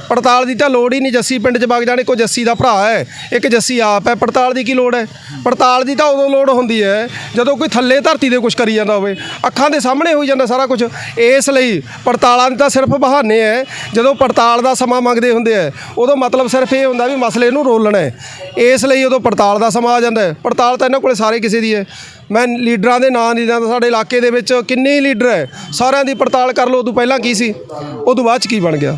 Speaker 1: ਪੜਤਾਲ ਦੀ ਤਾਂ ਲੋੜ ਹੀ ਨਹੀਂ, ਜੱਸੀ ਪਿੰਡ 'ਚ ਵਗ ਜਾਣ। ਇੱਕੋ ਜੱਸੀ ਦਾ ਭਰਾ ਹੈ, ਇੱਕ ਜੱਸੀ ਆਪ ਹੈ। ਪੜਤਾਲ ਦੀ ਕੀ ਲੋੜ ਹੈ? ਪੜਤਾਲ ਦੀ ਤਾਂ ਉਦੋਂ ਲੋੜ ਹੁੰਦੀ ਹੈ ਜਦੋਂ ਕੋਈ ਥੱਲੇ ਧਰਤੀ ਦੇ ਕੁਝ ਕਰੀ ਜਾਂਦਾ ਹੋਵੇ, ਅੱਖਾਂ ਦੇ ਸਾਹਮਣੇ ਹੋਈ ਜਾਂਦਾ ਸਾਰਾ ਕੁਝ। ਇਸ ਲਈ ਪੜਤਾਲਾਂ ਦੇ ਤਾਂ ਸਿਰਫ ਬਹਾਨੇ ਹੈ। ਜਦੋਂ ਪੜਤਾਲ ਦਾ ਸਮਾਂ ਮੰਗਦੇ ਹੁੰਦੇ ਹੈ ਉਦੋਂ ਮਤਲਬ ਸਿਰਫ ਇਹ ਹੁੰਦਾ ਵੀ ਮਸਲੇ ਨੂੰ ਰੋਲਣਾ ਹੈ। ਇਸ ਲਈ ਉਦੋਂ ਪੜਤਾਲ ਦਾ ਸਮਾਂ ਆ ਜਾਂਦਾ ਹੈ। ਪੜਤਾਲ ਤਾਂ ਇਹਨਾਂ ਕੋਲ ਸਾਰੇ ਕਿਸੇ ਦੀ ਹੈ। ਮੈਂ ਲੀਡਰਾਂ ਦੇ ਨਾਂ ਨਹੀਂ ਦਿੰਦਾ, ਸਾਡੇ ਇਲਾਕੇ ਦੇ ਵਿੱਚ ਕਿੰਨੇ ਲੀਡਰ ਹੈ, ਸਾਰਿਆਂ ਦੀ ਪੜਤਾਲ ਕਰ ਲਓ। ਉਦੋਂ ਪਹਿਲਾਂ ਕੀ ਸੀ, ਉਦੋਂ ਬਾਅਦ 'ਚ ਕੀ ਬਣ ਗਿਆ।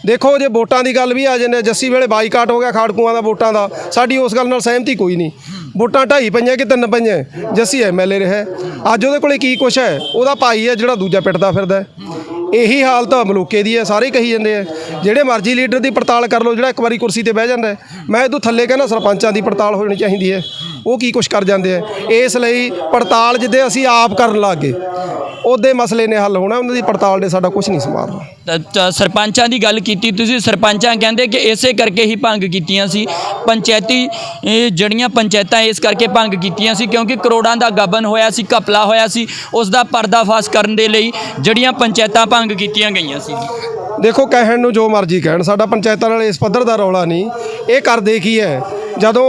Speaker 1: ਦੇਖੋ ਜੇ ਵੋਟਾਂ ਦੀ ਗੱਲ ਵੀ ਆ ਜਾਂਦੇ, ਜੱਸੀ ਵੇਲੇ ਬਾਈਕਾਟ ਹੋ ਗਿਆ ਖਾੜਕੂਆਂ ਦਾ ਵੋਟਾਂ ਦਾ, ਸਾਡੀ ਉਸ ਗੱਲ ਨਾਲ ਸਹਿਮਤੀ ਕੋਈ ਨਹੀਂ। ਵੋਟਾਂ 2.5 ਪਈਆਂ ਕਿ 3 ਪਈਆਂ, ਜੱਸੀ MLA ਰਿਹਾ। ਅੱਜ ਉਹਦੇ ਕੋਲੇ ਕੀ ਕੁਛ ਹੈ? ਉਹਦਾ ਭਾਈ ਹੈ ਜਿਹੜਾ ਦੂਜਾ ਪਿੱਟਦਾ ਫਿਰਦਾ। ਇਹੀ ਹਾਲਤ ਮਲੂਕੇ ਦੀ ਹੈ, ਸਾਰੇ ਕਹੀ ਜਾਂਦੇ ਆ। ਜਿਹੜੇ ਮਰਜ਼ੀ ਲੀਡਰ ਦੀ ਪੜਤਾਲ ਕਰ ਲਓ ਜਿਹੜਾ ਇੱਕ ਵਾਰੀ ਕੁਰਸੀ ਤੇ ਬਹਿ ਜਾਂਦਾ। ਮੈਂ ਇਹਦੋਂ ਥੱਲੇ ਕਹਿੰਦਾ ਸਰਪੰਚਾਂ ਦੀ ਪੜਤਾਲ ਹੋਣੀ ਚਾਹੀਦੀ ਹੈ, ਉਹ ਕੀ ਕੁਛ ਕਰ ਜਾਂਦੇ ਆ। ਇਸ ਲਈ ਪੜਤਾਲ ਜਿੱਦੇ ਅਸੀਂ ਆਪ ਕਰਨ ਲੱਗ ਗਏ ਉਹਦੇ ਮਸਲੇ ਨੇ ਹੱਲ ਹੋਣਾ, ਉਹਨਾਂ ਦੀ ਪੜਤਾਲ ਨੇ ਸਾਡਾ ਕੁਛ ਨਹੀਂ ਸੰਭਾਲਣਾ।
Speaker 2: ਤਾਂ ਸਰਪੰਚਾਂ ਦੀ ਗੱਲ ਕੀਤੀ ਤੁਸੀਂ, ਸਰਪੰਚਾਂ ਕਹਿੰਦੇ ਕਿ ਇਸੇ ਕਰਕੇ ਹੀ ਭੰਗ ਕੀਤੀਆਂ ਸੀ ਪੰਚਾਇਤੀ ਜਿਹੜੀਆਂ ਪੰਚਾਇਤਾਂ ਇਸ ਕਰਕੇ ਭੰਗ ਕੀਤੀਆਂ ਸੀ ਕਿਉਂਕਿ ਕਰੋੜਾਂ ਦਾ ਗਬਨ ਹੋਇਆ ਸੀ, ਘਪਲਾ ਹੋਇਆ ਸੀ। ਉਸ ਦਾ ਪਰਦਾਫਾਸ਼ ਕਰਨ ਦੇ ਲਈ ਜਿਹੜੀਆਂ ਪੰਚਾਇਤਾਂ ਭੰਗ ਕੀਤੀਆਂ ਗਈਆਂ ਸੀ।
Speaker 1: ਦੇਖੋ ਕਹਿਣ ਨੂੰ ਜੋ ਮਰਜ਼ੀ ਕਹਿਣ, ਸਾਡਾ ਪੰਚਾਇਤਾਂ ਨਾਲ ਇਸ ਪੱਧਰ ਦਾ ਰੌਲਾ ਨਹੀਂ। ਇਹ ਕਰਦੇ ਕੀ ਹੈ, ਜਦੋਂ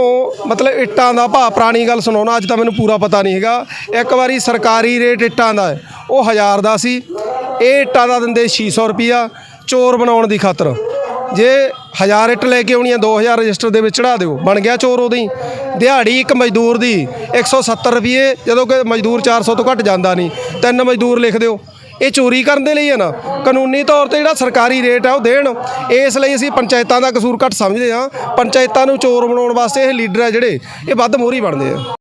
Speaker 1: ਮਤਲਬ ਇੱਟਾਂ ਦਾ ਭਾਅ, ਪੁਰਾਣੀ ਗੱਲ ਸੁਣਾਉਣਾ, ਅੱਜ ਤਾਂ ਮੈਨੂੰ ਪੂਰਾ ਪਤਾ ਨਹੀਂ ਹੈਗਾ। ਇੱਕ ਵਾਰੀ ਸਰਕਾਰੀ ਰੇਟ ਇੱਟਾਂ ਦਾ ਉਹ 1000 ਦਾ ਸੀ, ਇਹ ਇੱਟਾਂ ਦਾ ਦਿੰਦੇ 600 ਰੁਪਈਆ ਚੋਰ ਬਣਾਉਣ ਦੀ ਖਾਤਰ। ਜੇ 1000 ਇੱਟ ਲੈ ਕੇ ਆਉਣੀ ਆ 2000 ਰਜਿਸਟਰ ਦੇ ਵਿੱਚ ਚੜ੍ਹਾ ਦਿਓ, ਬਣ ਗਿਆ ਚੋਰ ਉਦੋਂ ਹੀ। ਦਿਹਾੜੀ ਇੱਕ ਮਜ਼ਦੂਰ ਦੀ 170 ਰੁਪਏ, ਜਦੋਂ ਕਿ ਮਜ਼ਦੂਰ 400 ਤੋਂ ਘੱਟ ਜਾਂਦਾ ਨਹੀਂ, 3 ਮਜ਼ਦੂਰ ਲਿਖ ਦਿਓ। ਇਹ ਚੋਰੀ ਕਰਨ ਦੇ ਲਈ ਹੈ ਨਾ। ਕਾਨੂੰਨੀ ਤੌਰ ਤੇ ਜਿਹੜਾ ਸਰਕਾਰੀ ਰੇਟ ਹੈ ਉਹ ਦੇਣ। ਇਸ ਲਈ ਅਸੀਂ ਪੰਚਾਇਤਾਂ ਦਾ ਕਸੂਰ ਘੱਟ ਸਮਝਦੇ ਹਾਂ। ਪੰਚਾਇਤਾਂ ਨੂੰ ਚੋਰ ਬਣਾਉਣ ਵਾਸਤੇ ਇਹ ਲੀਡਰ ਹੈ ਜਿਹੜੇ ਇਹ ਵੱਧ ਮੋਹਰੀ ਬਣਦੇ ਆ।